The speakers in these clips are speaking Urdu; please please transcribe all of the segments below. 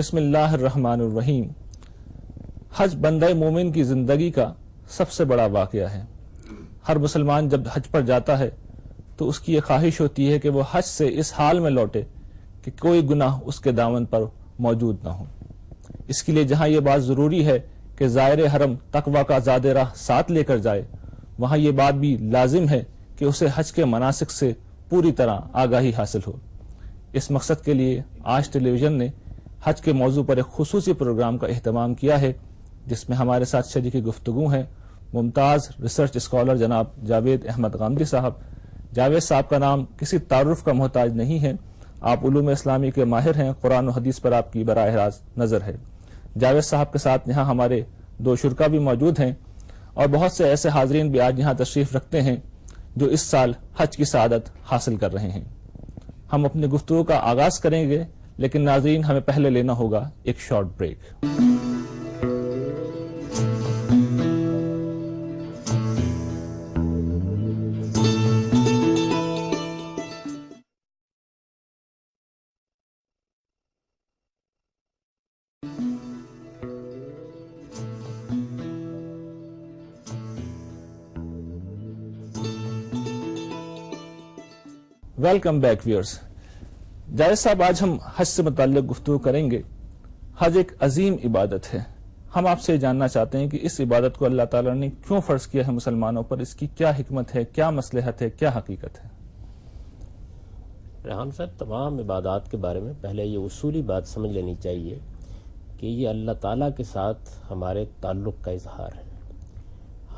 بسم اللہ الرحمن الرحیم۔ حج بندہ مومن کی زندگی کا سب سے بڑا واقعہ ہے۔ ہر مسلمان جب حج پر جاتا ہے تو اس کی یہ خواہش ہوتی ہے کہ وہ حج سے اس حال میں لوٹے کہ کوئی گناہ اس کے دامن پر موجود نہ ہو۔ اس کے لیے جہاں یہ بات ضروری ہے کہ زائر حرم تقوی کا زاد راہ ساتھ لے کر جائے، وہاں یہ بات بھی لازم ہے کہ اسے حج کے مناسک سے پوری طرح آگاہی حاصل ہو۔ اس مقصد کے لیے آج ٹیلی ویژن نے حج کے موضوع پر ایک خصوصی پروگرام کا اہتمام کیا ہے، جس میں ہمارے ساتھ شریک گفتگو ہیں ممتاز ریسرچ اسکالر جناب جاوید احمد غامدی صاحب۔ جاوید صاحب کا نام کسی تعارف کا محتاج نہیں ہے، آپ علوم اسلامی کے ماہر ہیں، قرآن و حدیث پر آپ کی براہ راست نظر ہے۔ جاوید صاحب کے ساتھ یہاں ہمارے دو شرکا بھی موجود ہیں اور بہت سے ایسے حاضرین بھی آج یہاں تشریف رکھتے ہیں جو اس سال حج کی سعادت حاصل کر رہے ہیں۔ ہم اپنی گفتگو کا آغاز کریں گے، لیکن ناظرین ہمیں پہلے لینا ہوگا ایک short break. Welcome back viewers. Javed صاحب، آج ہم حج سے متعلق گفتگو کریں گے۔ حج ایک عظیم عبادت ہے۔ ہم آپ سے جاننا چاہتے ہیں کہ اس عبادت کو اللہ تعالیٰ نے کیوں فرض کیا ہے مسلمانوں پر، اس کی کیا حکمت ہے، کیا مصلحت ہے، کیا حقیقت ہے؟ ریحان صاحب، تمام عبادات کے بارے میں پہلے یہ اصولی بات سمجھ لینی چاہیے کہ یہ اللہ تعالیٰ کے ساتھ ہمارے تعلق کا اظہار ہے۔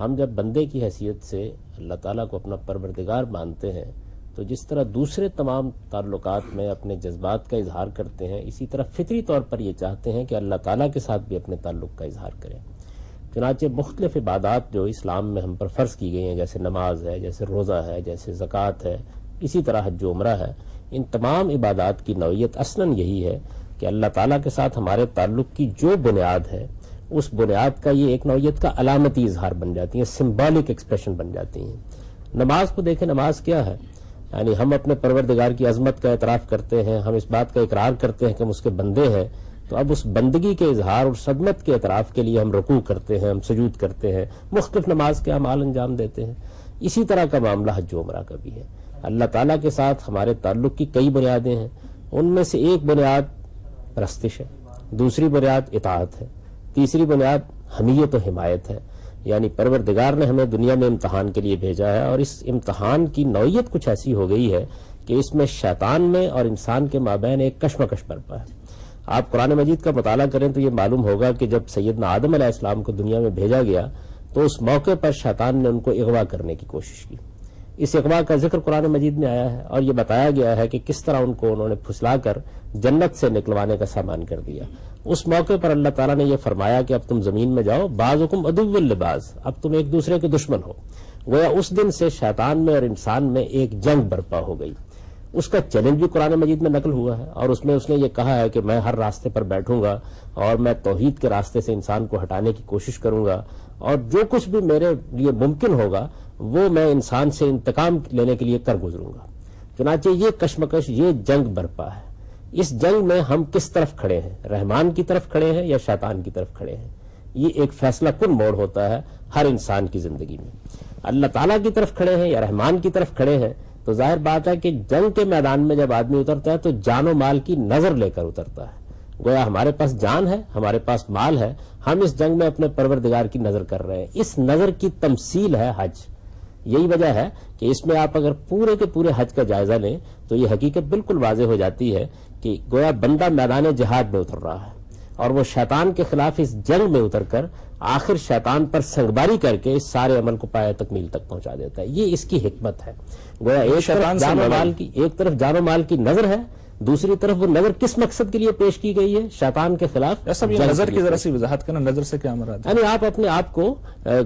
ہم جب بندے کی حیثیت سے اللہ تعالیٰ کو اپنا پروردگار مانتے ہیں تو جس طرح دوسرے تمام تعلقات میں اپنے جذبات کا اظہار کرتے ہیں، اسی طرح فطری طور پر یہ چاہتے ہیں کہ اللہ تعالیٰ کے ساتھ بھی اپنے تعلق کا اظہار کریں۔ چنانچہ مختلف عبادات جو اسلام میں ہم پر فرض کی گئی ہیں، جیسے نماز ہے، جیسے روزہ ہے، جیسے زکوٰۃ ہے، اسی طرح حج و عمرہ ہے، ان تمام عبادات کی نوعیت اصلاً یہی ہے کہ اللہ تعالیٰ کے ساتھ ہمارے تعلق کی جو بنیاد ہے، اس بنیاد کا یہ ایک نوعیت کا علامتی اظہار بن جاتی ہیں، سمبولک ایکسپریشن بن جاتی ہیں۔ نماز کو دیکھیں، نماز کیا ہے؟ یعنی ہم اپنے پروردگار کی عظمت کا اعتراف کرتے ہیں، ہم اس بات کا اقرار کرتے ہیں کہ ہم اس کے بندے ہیں، تو اب اس بندگی کے اظہار اور عظمت کے اعتراف کے لیے ہم رکوع کرتے ہیں، ہم سجود کرتے ہیں، مختلف نماز کے اعمال انجام دیتے ہیں۔ اسی طرح کا معاملہ حج و عمرہ کا بھی ہے۔ اللہ تعالیٰ کے ساتھ ہمارے تعلق کی کئی بنیادیں ہیں، ان میں سے ایک بنیاد پرستش ہے، دوسری بنیاد اطاعت ہے، تیسری بنیاد حمیت و حمایت ہے۔ یعنی پروردگار نے ہمیں دنیا میں امتحان کے لیے بھیجا ہے، اور اس امتحان کی نوعیت کچھ ایسی ہو گئی ہے کہ اس میں شیطان میں اور انسان کے مابین ایک کشمکش برپا ہے۔ آپ قرآن مجید کا مطالعہ کریں تو یہ معلوم ہوگا کہ جب سیدنا آدم علیہ السلام کو دنیا میں بھیجا گیا تو اس موقع پر شیطان نے ان کو اغوا کرنے کی کوشش کی۔ اس اغوا کا ذکر قرآن مجید میں آیا ہے، اور یہ بتایا گیا ہے کہ کس طرح ان کو انہوں نے پھسلا کر جنت سے نکلوانے کا سامان کر دیا۔ اس موقع پر اللہ تعالیٰ نے یہ فرمایا کہ اب تم زمین میں جاؤ، بعضکم عدو لبعض، اب تم ایک دوسرے کے دشمن ہو۔ گویا اس دن سے شیطان میں اور انسان میں ایک جنگ برپا ہو گئی۔ اس کا چیلنج بھی قرآن مجید میں نقل ہوا ہے، اور اس میں اس نے یہ کہا ہے کہ میں ہر راستے پر بیٹھوں گا اور میں توحید کے راستے سے انسان کو ہٹانے کی کوشش کروں گا، اور جو کچھ بھی میرے لیے ممکن ہوگا وہ میں انسان سے انتقام لینے کے لیے کر گزروں گا۔ چنانچہ یہ کشمکش، یہ جنگ برپا ہے۔ اس جنگ میں ہم کس طرف کھڑے ہیں؟ رحمان کی طرف کھڑے ہیں یا شیطان کی طرف کھڑے ہیں؟ یہ ایک فیصلہ کن موڑ ہوتا ہے ہر انسان کی زندگی میں۔ اللہ تعالیٰ کی طرف کھڑے ہیں یا رحمان کی طرف کھڑے ہیں، تو ظاہر بات ہے کہ جنگ کے میدان میں جب آدمی اترتا ہے تو جان و مال کی نظر لے کر اترتا ہے۔ گویا ہمارے پاس جان ہے، ہمارے پاس مال ہے، ہم اس جنگ میں اپنے پروردگار کی نظر کر رہے ہیں۔ اس نظر کی تمثیل ہے حج۔ یہی وجہ ہے کہ اس میں آپ اگر پورے کے پورے حج کا جائزہ لیں تو یہ حقیقت بالکل واضح ہو جاتی ہے کہ گویا بندہ میدان جہاد میں اتر رہا ہے، اور وہ شیطان کے خلاف اس جنگ میں اتر کر آخر شیطان پر سنگباری کر کے اس سارے عمل کو پایہ تکمیل تک پہنچا دیتا ہے۔ یہ اس کی حکمت ہے۔ گویا ایک طرف جان و مال کی نظر ہے، دوسری طرف وہ نظر کس مقصد کے لیے پیش کی گئی ہے؟ شیطان کے خلاف۔ نظر کی ذرا سی وضاحت کرنا، نظر سے کیا مراد ہے؟ یعنی آپ اپنے آپ کو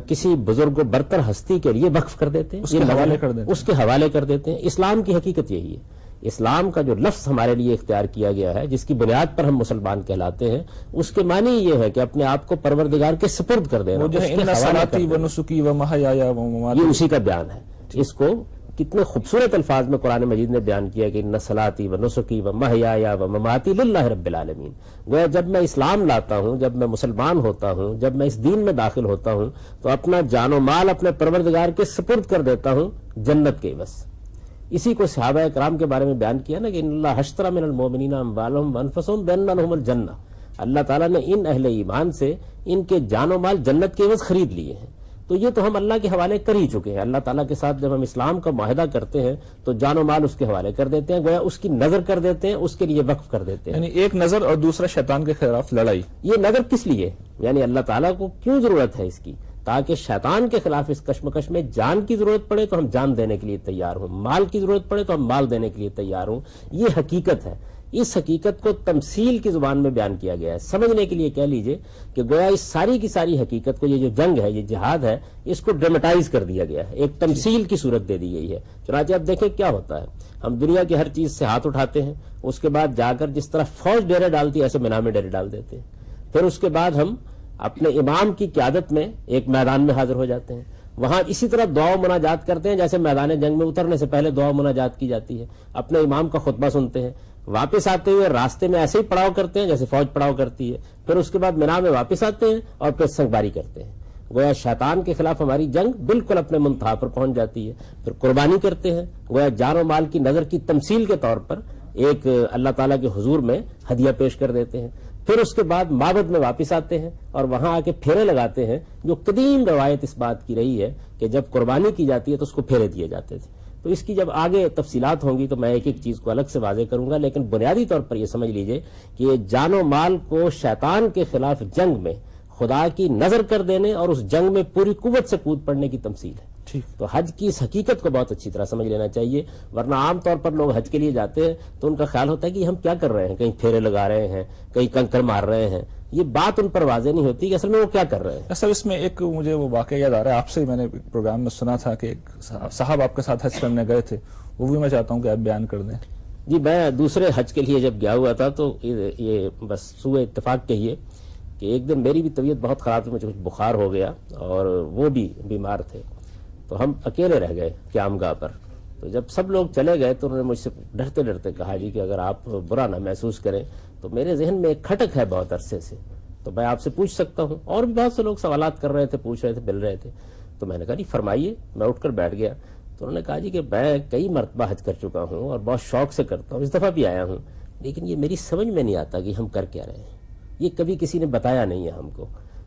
کسی بزرگ و برتر ہستی کے لیے وقف کر دیتے ہیں، اس کے حوالے کر دیتے ہیں۔ اسلام کی حقیقت یہی ہے۔ اسلام کا جو لفظ ہمارے لیے اختیار کیا گیا ہے، جس کی بنیاد پر ہم مسلمان کہلاتے ہیں، اس کے معنی یہ ہے کہ اپنے آپ کو پروردگار کے سپرد کر دینا۔ یہ اسی کا بیان ہے۔ اس کو کتنے خوبصورت الفاظ میں قرآن مجید نے بیان کیا کہ ان صلاتی و نسکی و محیایا و مماتی للہ رب العالمین. گویا جب میں اسلام لاتا ہوں، جب میں مسلمان ہوتا ہوں، جب میں اس دین میں داخل ہوتا ہوں تو اپنا جان و مال اپنے پروردگار کے سپرد کر دیتا ہوں جنت کے عوض. اسی کو صحابہ کرام کے بارے میں بیان کیا نا کہ ان اللہ اشتری من المؤمنین اموالهم وانفسهم بان لهم الجنہ. اللہ تعالیٰ نے ان اہل ایمان سے ان کے جان و مال جنت کے عوض خرید لیے ہیں. تو یہ تو ہم اللہ کے حوالے کر ہی چکے ہیں. اللہ تعالیٰ کے ساتھ جب ہم اسلام کا معاہدہ کرتے ہیں تو جان و مال اس کے حوالے کر دیتے ہیں، گویا اس کی نظر کر دیتے ہیں، اس کے لیے وقف کر دیتے ہیں. یعنی ایک نظر اور دوسرا شیطان کے خلاف لڑائی. یہ نظر کس لیے؟ یعنی اللہ تعالیٰ کو کیوں ضرورت ہے اس کی؟ تاکہ شیطان کے خلاف اس کشمکش میں جان کی ضرورت پڑے تو ہم جان دینے کے لیے تیار ہوں، مال کی ضرورت پڑے تو ہم مال دینے کے لیے تیار ہوں. یہ حقیقت ہے. اس حقیقت کو تمثیل کی زبان میں بیان کیا گیا ہے. سمجھنے کے لیے کہہ لیجئے کہ گویا اس ساری کی ساری حقیقت کو، یہ جو جنگ ہے، یہ جہاد ہے، اس کو ڈرامٹائز کر دیا گیا ہے، ایک تمثیل کی صورت دے دی گئی ہے. چنانچہ اب دیکھیں کیا ہوتا ہے. ہم دنیا کی ہر چیز سے ہاتھ اٹھاتے ہیں، اس کے بعد جا کر جس طرح فوج ڈیرے ڈالتی ہے ایسے میدان میں ڈیرے ڈال دیتے ہیں. پھر اس کے بعد ہم اپنے امام کی قیادت میں ایک میدان میں حاضر ہو جاتے ہیں، وہاں اسی طرح دعا و مناجات کرتے ہیں جیسے میدان جنگ میں اترنے سے پہلے دعا و مناجات کی جاتی ہے. اپنے امام کا خطبہ سنتے ہیں، واپس آتے ہوئے راستے میں ایسے ہی پڑاؤ کرتے ہیں جیسے فوج پڑاؤ کرتی ہے. پھر اس کے بعد مینا میں واپس آتے ہیں اور پھر سنگباری کرتے ہیں. گویا شیطان کے خلاف ہماری جنگ بالکل اپنے منتہا پر پہنچ جاتی ہے. پھر قربانی کرتے ہیں، گویا جان و مال کی نظر کی تمثیل کے طور پر ایک اللہ تعالیٰ کے حضور میں ہدیہ پیش کر دیتے ہیں. پھر اس کے بعد معبد میں واپس آتے ہیں اور وہاں آ کے پھیرے لگاتے ہیں، جو قدیم روایت اس بات کی رہی ہے کہ جب قربانی کی جاتی ہے تو اس کو پھیرے دیے جاتے تھے. تو اس کی جب آگے تفصیلات ہوں گی تو میں ایک ایک چیز کو الگ سے واضح کروں گا، لیکن بنیادی طور پر یہ سمجھ لیجئے کہ یہ جان و مال کو شیطان کے خلاف جنگ میں خدا کی نظر کر دینے اور اس جنگ میں پوری قوت سے کود پڑنے کی تمثیل ہے. تو حج کی اس حقیقت کو بہت اچھی طرح سمجھ لینا چاہیے، ورنہ عام طور پر لوگ حج کے لیے جاتے ہیں تو ان کا خیال ہوتا ہے کہ ہم کیا کر رہے ہیں، کہیں پھیرے لگا رہے ہیں، کہیں کنکر مار رہے ہیں. یہ بات ان پر واضح نہیں ہوتی کہ اصل میں وہ کیا کر رہے ہیں. اصل اس میں ایک مجھے وہ واقعہ یاد آ رہا ہے، آپ سے میں نے پروگرام میں سنا تھا کہ ایک صاحب آپ کے ساتھ حج کرنے گئے تھے، وہ بھی میں چاہتا ہوں کہ آپ بیان کر دیں. جی، میں دوسرے حج کے لیے جب گیا ہوا تھا تو یہ بس سوء اتفاق کہیے کہ ایک دن میری بھی طبیعت بہت خراب تھی، مجھے کچھ بخار ہو گیا اور وہ بھی بیمار تھے. تو ہم اکیلے رہ گئے قیام گاہ پر. تو جب سب لوگ چلے گئے تو انہوں نے مجھ سے ڈرتے ڈرتے کہا جی کہ اگر آپ برا نہ محسوس کریں تو میرے ذہن میں ایک کھٹک ہے بہت عرصے سے، تو میں آپ سے پوچھ سکتا ہوں. اور بھی بہت سے لوگ سوالات کر رہے تھے، پوچھ رہے تھے، مل رہے تھے. تو میں نے کہا جی فرمائیے. میں اٹھ کر بیٹھ گیا. تو انہوں نے کہا جی کہ میں کئی مرتبہ حج کر چکا ہوں اور بہت شوق سے کرتا ہوں، اس دفعہ بھی آیا ہوں، لیکن یہ میری سمجھ میں نہیں آتا کہ ہم کر کیا رہے ہیں. یہ کبھی کسی نے بتایا نہیں ہے ہم کو.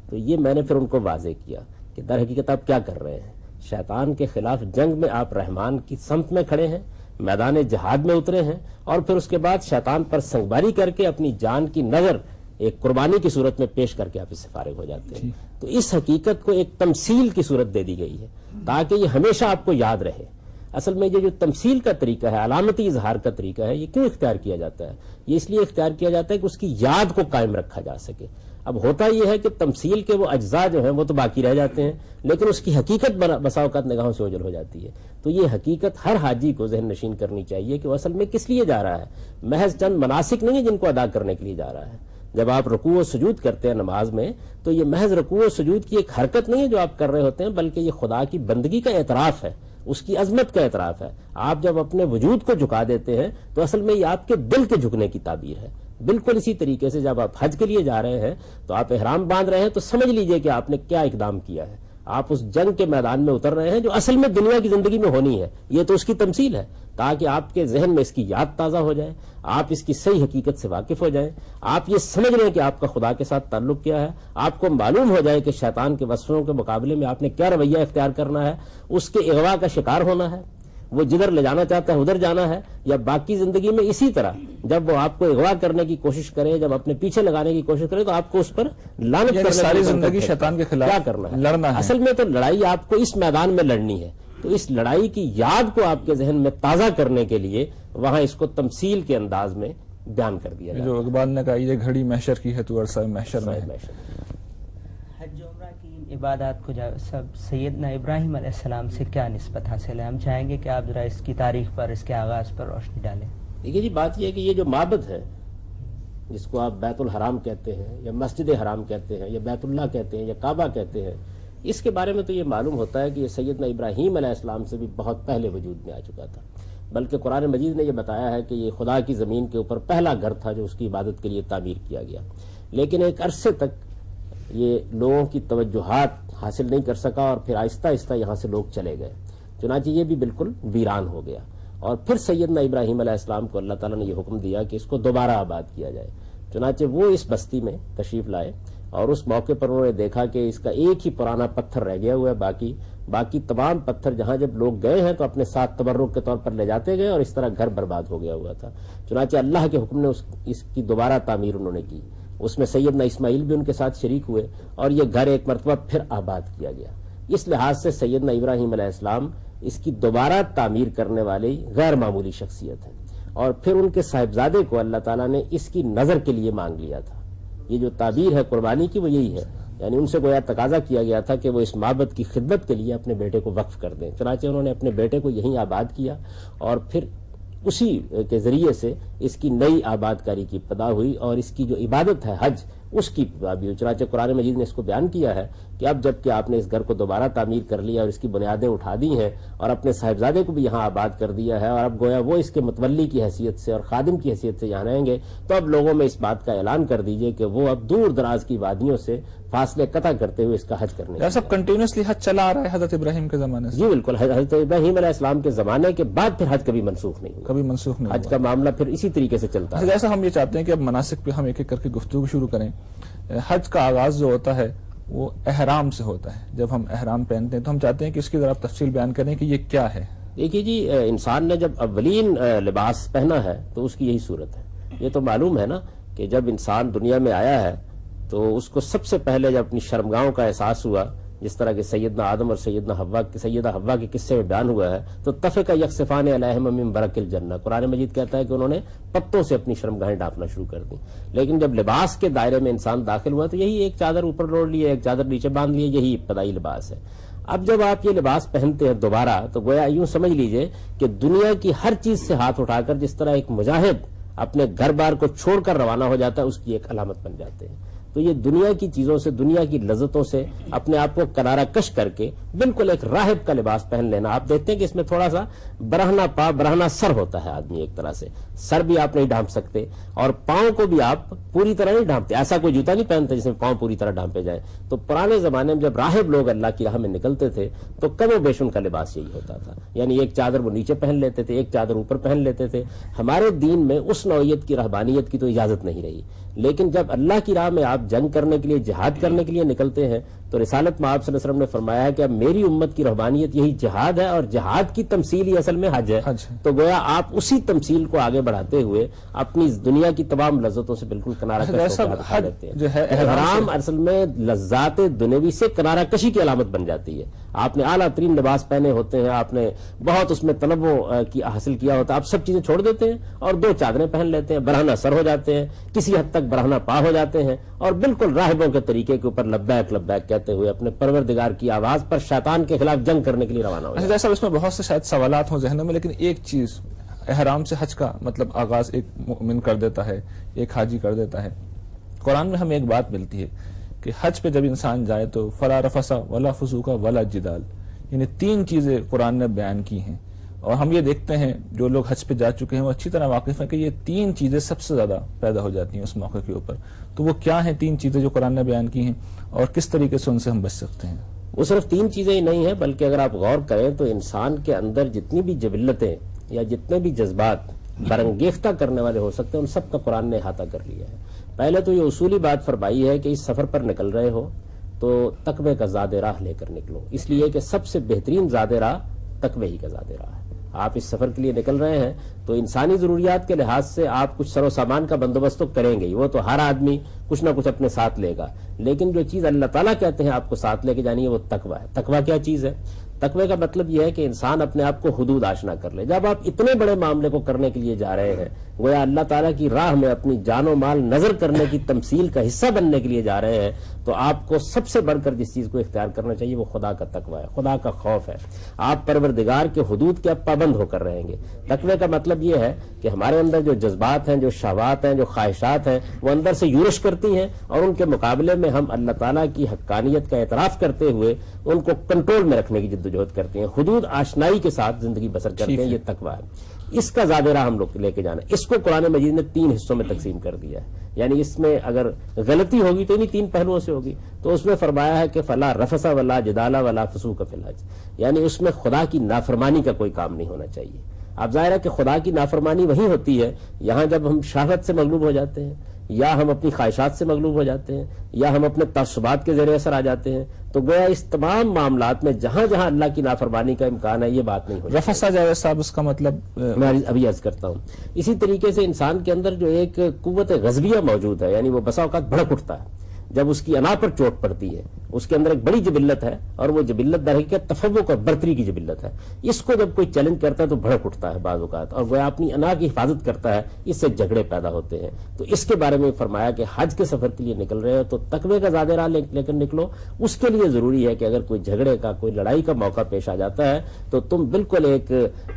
تو یہ میں نے پھر ان کو واضح کیا کہ در حقیقت آپ کیا کر رہے ہیں. شیطان کے خلاف جنگ میں آپ رحمان کی سمت میں کھڑے ہیں، میدان جہاد میں اترے ہیں، اور پھر اس کے بعد شیطان پر سنگباری کر کے اپنی جان کی نظر ایک قربانی کی صورت میں پیش کر کے آپ اس سے فارغ ہو جاتے ہیں. تو اس حقیقت کو ایک تمثیل کی صورت دے دی گئی ہے تاکہ یہ ہمیشہ آپ کو یاد رہے. اصل میں یہ جو تمثیل کا طریقہ ہے، علامتی اظہار کا طریقہ ہے، یہ کیوں اختیار کیا جاتا ہے؟ یہ اس لیے اختیار کیا جاتا ہے کہ اس کی یاد کو قائم رکھا جا سکے. اب ہوتا یہ ہے کہ تمثیل کے وہ اجزاء جو ہیں وہ تو باقی رہ جاتے ہیں، لیکن اس کی حقیقت بسا اوقات نگاہوں سے اوجھل ہو جاتی ہے. تو یہ حقیقت ہر حاجی کو ذہن نشین کرنی چاہیے کہ وہ اصل میں کس لیے جا رہا ہے. محض چند مناسک نہیں ہے جن کو ادا کرنے کے لیے جا رہا ہے. جب آپ رکوع و سجود کرتے ہیں نماز میں تو یہ محض رکوع و سجود کی ایک حرکت نہیں ہے جو آپ کر رہے ہوتے ہیں، بلکہ یہ خدا کی بندگی کا اعتراف ہے، اس کی عظمت کا اعتراف ہے. آپ جب اپنے وجود کو جھکا دیتے ہیں تو اصل میں یہ آپ کے دل کے جھکنے کی تعبیر ہے. بالکل اسی طریقے سے جب آپ حج کے لیے جا رہے ہیں تو آپ احرام باندھ رہے ہیں تو سمجھ لیجئے کہ آپ نے کیا اقدام کیا ہے. آپ اس جنگ کے میدان میں اتر رہے ہیں جو اصل میں دنیا کی زندگی میں ہونی ہے. یہ تو اس کی تمثیل ہے تاکہ آپ کے ذہن میں اس کی یاد تازہ ہو جائے، آپ اس کی صحیح حقیقت سے واقف ہو جائیں، آپ یہ سمجھ لیں کہ آپ کا خدا کے ساتھ تعلق کیا ہے، آپ کو معلوم ہو جائے کہ شیطان کے وسوسوں کے مقابلے میں آپ نے کیا رویہ اختیار کرنا ہے. اس کے اغوا کا شکار ہونا ہے، وہ جدھر لے جانا چاہتا ہے ادھر جانا ہے، یا باقی زندگی میں اسی طرح جب وہ آپ کو اغوا کرنے کی کوشش کرے، جب اپنے پیچھے لگانے کی کوشش کرے تو آپ کو اس پر لعنت کرنے ساری زندگی شیطان کے خلاف کیا کرنا ہے، لڑنا ہے. اصل میں تو لڑائی آپ کو اس میدان میں لڑنی ہے. تو اس لڑائی کی یاد کو آپ کے ذہن میں تازہ کرنے کے لیے وہاں اس کو تمثیل کے انداز میں بیان کر دیا جاتا ہے. جو اقبال نے کہا یہ گھڑی محشر کی ہے تو عرصہ محشر میں ہے. حج عمرہ کی عبادات کو سب سیدنا ابراہیم علیہ السلام سے کیا نسبت حاصل ہے؟ ہم چاہیں گے کہ آپ ذرا اس کی تاریخ پر، اس کے آغاز پر روشنی ڈالیں. دیکھیے جی، بات یہ ہے کہ یہ جو معبد ہے جس کو آپ بیت الحرام کہتے ہیں یا مسجد حرام کہتے ہیں یا بیت اللہ کہتے ہیں یا کعبہ کہتے ہیں، اس کے بارے میں تو یہ معلوم ہوتا ہے کہ یہ سیدنا ابراہیم علیہ السلام سے بھی بہت پہلے وجود میں آ چکا تھا، بلکہ قرآن مجید نے یہ بتایا ہے کہ یہ خدا کی زمین کے اوپر پہلا گھر تھا جو اس کی عبادت کے لیے تعمیر کیا گیا، لیکن ایک عرصے تک یہ لوگوں کی توجہات حاصل نہیں کر سکا اور پھر آہستہ آہستہ یہاں سے لوگ چلے گئے، چنانچہ یہ بھی بالکل ویران ہو گیا، اور پھر سیدنا ابراہیم علیہ السلام کو اللہ تعالیٰ نے یہ حکم دیا کہ اس کو دوبارہ آباد کیا جائے، چنانچہ وہ اس بستی میں تشریف لائے، اور اس موقع پر انہوں نے دیکھا کہ اس کا ایک ہی پرانا پتھر رہ گیا ہوا ہے، باقی تمام پتھر جہاں جب لوگ گئے ہیں تو اپنے ساتھ تبرک کے طور پر لے جاتے گئے، اور اس طرح گھر برباد ہو گیا ہوا تھا، چنانچہ اللہ کے حکم نے اس کی دوبارہ تعمیر انہوں نے کی، اس میں سیدنا اسماعیل بھی ان کے ساتھ شریک ہوئے، اور یہ گھر ایک مرتبہ پھر آباد کیا گیا۔ اس لحاظ سے سیدنا ابراہیم علیہ السلام اس کی دوبارہ تعمیر کرنے والی غیر معمولی شخصیت ہے، اور پھر ان کے صاحبزادے کو اللہ تعالیٰ نے اس کی نظر کے لیے مانگ لیا تھا۔ یہ جو تعبیر ہے قربانی کی وہ یہی ہے، یعنی ان سے گویا تقاضا کیا گیا تھا کہ وہ اس معبد کی خدمت کے لیے اپنے بیٹے کو وقف کر دیں، چنانچہ انہوں نے اپنے بیٹے کو یہیں آباد کیا، اور پھر اسی کے ذریعے سے اس کی نئی آباد کاری کی ابتدا ہوئی، اور اس کی جو عبادت ہے حج اس کی ابتدا بھی ہوئی۔ چنانچہ قرآن مجید نے اس کو بیان کیا ہے کہ اب جب کہ آپ نے اس گھر کو دوبارہ تعمیر کر لیا اور اس کی بنیادیں اٹھا دی ہیں اور اپنے صاحبزادے کو بھی یہاں آباد کر دیا ہے، اور اب گویا وہ اس کے متولی کی حیثیت سے اور خادم کی حیثیت سے یہاں رہیں گے، تو اب لوگوں میں اس بات کا اعلان کر دیجئے کہ وہ اب دور دراز کی وادیوں سے فاصلے قطع کرتے ہوئے اس کا حج کرنے یہ سب کنٹینیوسلی حج چلا آ رہا ہے حضرت ابراہیم کے زمانے سے؟ جی بالکل، حضرت ابراہیم علیہ السلام کے زمانے کے بعد پھر حج کبھی منسوخ نہیں ہوا، کبھی منسوخ نہیں حج کا معاملہ پھر اسی طریقے سے چلتا ہے۔ جیسا ہم یہ چاہتے ہیں کہ اب مناسک پہ ہم ایک ایک کر کے گفتگو شروع کریں۔ حج کا آغاز جو ہوتا ہے وہ احرام سے ہوتا ہے، جب ہم احرام پہنتے ہیں تو ہم چاہتے ہیں کہ اس کی ذرا تفصیل بیان کریں کہ یہ کیا ہے۔ دیکھیے جی، انسان نے جب اولین لباس پہنا ہے تو اس کی یہی صورت ہے۔ یہ تو معلوم ہے نا کہ جب انسان دنیا میں آیا ہے تو اس کو سب سے پہلے جب اپنی شرمگاہوں کا احساس ہوا، جس طرح کہ سیدنا آدم اور سیدہ حوا کے قصے میں بیان ہوا ہے، تو طفق یخصفان علیہما من برق الجنہ، قرآن مجید کہتا ہے کہ انہوں نے پتوں سے اپنی شرمگاہیں ڈھانپنا شروع کر دی۔ لیکن جب لباس کے دائرے میں انسان داخل ہوا تو یہی ایک چادر اوپر روڑ لی، ایک چادر نیچے باندھ لی، یہی ابتدائی لباس ہے۔ اب جب آپ یہ لباس پہنتے ہیں دوبارہ تو گویا یوں سمجھ لیجئے کہ دنیا کی ہر چیز سے ہاتھ اٹھا کر جس طرح ایک مجاہد اپنے گھر بار کو چھوڑ کر روانہ ہو جاتا ہے، اس کی ایک علامت بن جاتے ہیں۔ تو یہ دنیا کی چیزوں سے، دنیا کی لذتوں سے اپنے آپ کو کنارہ کش کر کے بالکل ایک راہب کا لباس پہن لینا۔ آپ دیکھتے ہیں کہ اس میں تھوڑا سا برہنہ پا برہنہ سر ہوتا ہے آدمی، ایک طرح سے سر بھی آپ نہیں ڈھانپ سکتے اور پاؤں کو بھی آپ پوری طرح نہیں ڈھانپتے، ایسا کوئی جوتا نہیں پہنتے جس میں پاؤں پوری طرح ڈھانپے جائیں۔ تو پرانے زمانے میں جب راہب لوگ اللہ کی راہ میں نکلتے تھے تو کم و بیش ان کا لباس یہی ہوتا تھا، یعنی ایک چادر وہ نیچے پہن لیتے تھے، ایک چادر اوپر پہن لیتے تھے۔ ہمارے دین میں اس نوعیت کی رہبانیت کی تو اجازت نہیں رہی، لیکن جب اللہ کی راہ میں آپ جنگ کرنے کے لیے، جہاد کرنے کے لیے نکلتے ہیں تو رسالت میں آپ صلی اللہ علیہ وسلم نے فرمایا ہے کہ اب میری امت کی رہبانیت یہی جہاد ہے، اور جہاد کی تمثیل ہی اصل میں حج ہے۔ تو گویا آپ اسی تمثیل کو آگے بڑھاتے ہوئے اپنی دنیا کی تمام لذتوں سے بالکل کنارہ کش ہو لیتے ہیں۔ احرام اصل میں لذات دنیوی سے کنارہ کشی کی علامت بن جاتی ہے۔ آپ نے اعلیٰ ترین لباس پہنے ہوتے ہیں، آپ نے بہت اس میں تنوع کی حاصل کیا ہوتا ہے، آپ سب چیزیں چھوڑ دیتے ہیں اور دو چادریں پہن لیتے ہیں، برہنہ سر ہو جاتے ہیں، کسی حد تک برہنہ پا ہو جاتے ہیں، اور بالکل راہبوں کے طریقے کے اوپر لبیک لبیک کہتے ہوئے اپنے پروردگار کی آواز پر شیطان کے خلاف جنگ کرنے کے لیے روانہ ہو جاتے ہیں۔ جیسا اس میں بہت سے شاید سوالات ہوں ذہنوں میں، لیکن ایک چیز، احرام سے حج کا مطلب آغاز ایک مومن کر دیتا ہے، ایک حاجی کر دیتا ہے۔ قرآن میں ہمیں ایک بات ملتی ہے کہ حج پہ جب انسان جائے تو فلا رفث ولا فسوق ولا جدال، یعنی تین چیزیں قرآن نے بیان کی ہیں، اور ہم یہ دیکھتے ہیں جو لوگ حج پہ جا چکے ہیں وہ اچھی طرح واقف ہیں کہ یہ تین چیزیں سب سے زیادہ پیدا ہو جاتی ہیں اس موقع کے اوپر۔ تو وہ کیا ہیں تین چیزیں جو قرآن نے بیان کی ہیں، اور کس طریقے سے ان سے ہم بچ سکتے ہیں؟ وہ صرف تین چیزیں ہی نہیں ہیں، بلکہ اگر آپ غور کریں تو انسان کے اندر جتنی بھی جبلتیں یا جتنے بھی جذبات برانگیختہ کرنے والے ہو سکتے ہیں، ان سب کا قرآن نے احاطہ کر لیا ہے۔ پہلے تو یہ اصولی بات فرمائی ہے کہ اس سفر پر نکل رہے ہو تو تقوی کا زاد راہ لے کر نکلو، اس لیے کہ سب سے بہترین زاد راہ تقوی ہی کا زاد راہ ہے۔ آپ اس سفر کے لیے نکل رہے ہیں تو انسانی ضروریات کے لحاظ سے آپ کچھ سر و سامان کا بندوبست تو کریں گے ہی، وہ تو ہر آدمی کچھ نہ کچھ اپنے ساتھ لے گا، لیکن جو چیز اللہ تعالیٰ کہتے ہیں آپ کو ساتھ لے کے جانی ہے وہ تقوی ہے۔ تقوی کیا چیز ہے؟ تقوی کا مطلب یہ ہے کہ انسان اپنے آپ کو حدود آشنا کر لے. جب آپ اتنے بڑے معاملے کو کرنے کے لیے جا رہے ہیں, گویا اللہ تعالیٰ کی راہ میں اپنی جان و مال نظر کرنے کی تمثیل کا حصہ بننے کے لیے جا رہے ہیں, تو آپ کو سب سے بڑھ کر جس چیز کو اختیار کرنا چاہیے وہ خدا کا تقوی ہے, خدا کا خوف ہے. آپ پروردگار کے حدود کے اب پابند ہو کر رہیں گے. تقوی کا مطلب یہ ہے کہ ہمارے اندر جو جذبات ہیں, جو شہوات ہیں, جو خواہشات ہیں, وہ اندر سے یورش کرتی ہیں, اور ان کے مقابلے میں ہم اللہ تعالیٰ کی حقانیت کا اعتراف کرتے ہوئے ان کو کنٹرول میں رکھنے کی جدوجہد کرتے ہیں, حدود آشنائی کے ساتھ زندگی بسر کرتے ہیں. یہ تقوی ہے. اس کا زیادہ راہ ہم لوگ لے کے جانا. اس کو قرآن مجید نے 3 حصوں میں تقسیم کر دیا ہے. یعنی اس میں اگر غلطی ہوگی تو انہیں 3 پہلوؤں سے ہوگی. تو اس میں فرمایا ہے کہ فلا رفث ولا جدال ولا فسوق فی الحج, یعنی اس میں خدا کی نافرمانی کا کوئی کام نہیں ہونا چاہیے. اب ظاہر ہے کہ خدا کی نافرمانی وہی ہوتی ہے یہاں جب ہم شہوت سے مغلوب ہو جاتے ہیں, یا ہم اپنی خواہشات سے مغلوب ہو جاتے ہیں, یا ہم اپنے تعصبات کے زیر اثر آ جاتے ہیں. تو گویا اس تمام معاملات میں جہاں جہاں اللہ کی نافرمانی کا امکان ہے یہ بات نہیں ہوتی. رفسا جاوید صاحب اس کا مطلب میں ابھی عرض کرتا ہوں. اسی طریقے سے انسان کے اندر جو ایک قوت غضبیہ موجود ہے, یعنی وہ بسا اوقات بھڑک اٹھتا ہے جب اس کی انا پر چوٹ پڑتی ہے. اس کے اندر ایک بڑی جبلت ہے, اور وہ جبلت در حقیقت تفوق اور برتری کی جبلت ہے. اس کو جب کوئی چیلنج کرتا ہے تو بھڑک اٹھتا ہے بعض اوقات, اور وہ اپنی انا کی حفاظت کرتا ہے, اس سے جھگڑے پیدا ہوتے ہیں. تو اس کے بارے میں فرمایا کہ حج کے سفر کے لیے نکل رہے ہو تو تقوی کا زیادہ راہ لے کر نکلو. اس کے لیے ضروری ہے کہ اگر کوئی جھگڑے کا, کوئی لڑائی کا موقع پیش آ جاتا ہے تو تم بالکل ایک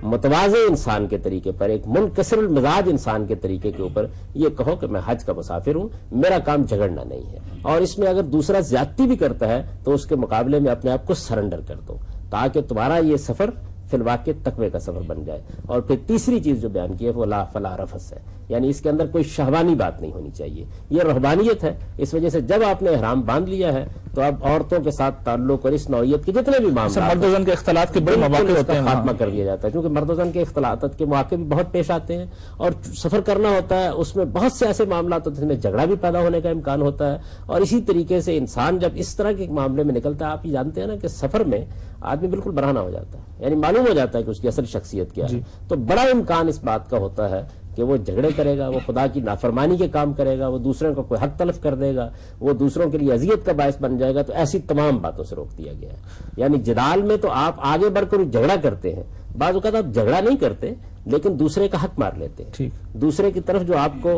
متواضع انسان کے طریقے پر, ایک منکسر المزاج انسان کے طریقے کے اوپر یہ کہو کہ میں حج کا مسافر ہوں, میرا کام جھگڑنا نہیں ہے. اور اس میں اگر دوسرا زیادتی بھی کرتا ہے تو اس کے مقابلے میں اپنے آپ کو سرنڈر کر دو, تاکہ تمہارا یہ سفر فی الواقع تقوی کا سفر بن جائے. اور پھر تیسری چیز جو بیان کی ہے وہ لا فلا رفث ہے, یعنی اس کے اندر کوئی شہوانی بات نہیں ہونی چاہیے. یہ رہبانیت ہے. اس وجہ سے جب آپ نے احرام باندھ لیا ہے تو اب عورتوں کے ساتھ تعلق اور اس نوعیت کے جتنے بھی معاملات مرد و زن کے اختلاط کے بڑے مواقع ہوتے ہیں خاتمہ کر دیا جاتا ہے, کیونکہ مرد و زن کے اختلاطات کے مواقع بھی بہت پیش آتے ہیں, اور سفر کرنا ہوتا ہے اس میں بہت سے ایسے معاملات ہوتے ہیں جس میں جھگڑا بھی پیدا ہونے کا امکان ہوتا ہے. اور اسی طریقے سے انسان جب اس طرح کے معاملے میں نکلتا ہے, آپ یہ جانتے ہیں نا کہ سفر میں آدمی بالکل برہنہ ہو جاتا ہے, یعنی معلوم ہو جاتا ہے کہ اس کی اصل شخصیت کیا ہے. تو بڑا امکان اس بات کا ہوتا ہے کہ وہ جھگڑے کرے گا, وہ خدا کی نافرمانی کے کام کرے گا, وہ دوسروں کا کوئی حق تلف کر دے گا, وہ دوسروں کے لیے اذیت کا باعث بن جائے گا. تو ایسی تمام باتوں سے روک دیا گیا ہے. یعنی جدال میں تو آپ آگے بڑھ کر جھگڑا کرتے ہیں, بعض اوقات آپ جھگڑا نہیں کرتے لیکن دوسرے کا حق مار لیتے ہیں, دوسرے کی طرف جو آپ کو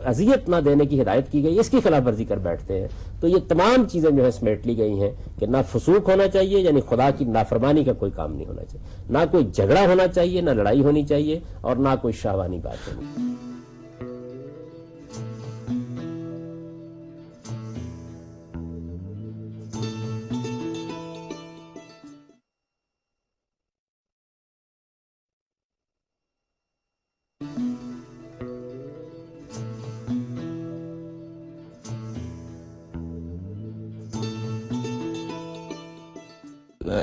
اذیت نہ دینے کی ہدایت کی گئی اس کی خلاف ورزی کر بیٹھتے ہیں. تو یہ تمام چیزیں جو ہے سمیٹ لی گئی ہیں کہ نہ فسوق ہونا چاہیے, یعنی خدا کی نافرمانی کا کوئی کام نہیں ہونا چاہیے, نہ کوئی جھگڑا ہونا چاہیے, نہ لڑائی ہونی چاہیے, اور نہ کوئی شہوانی بات ہونی چاہیے.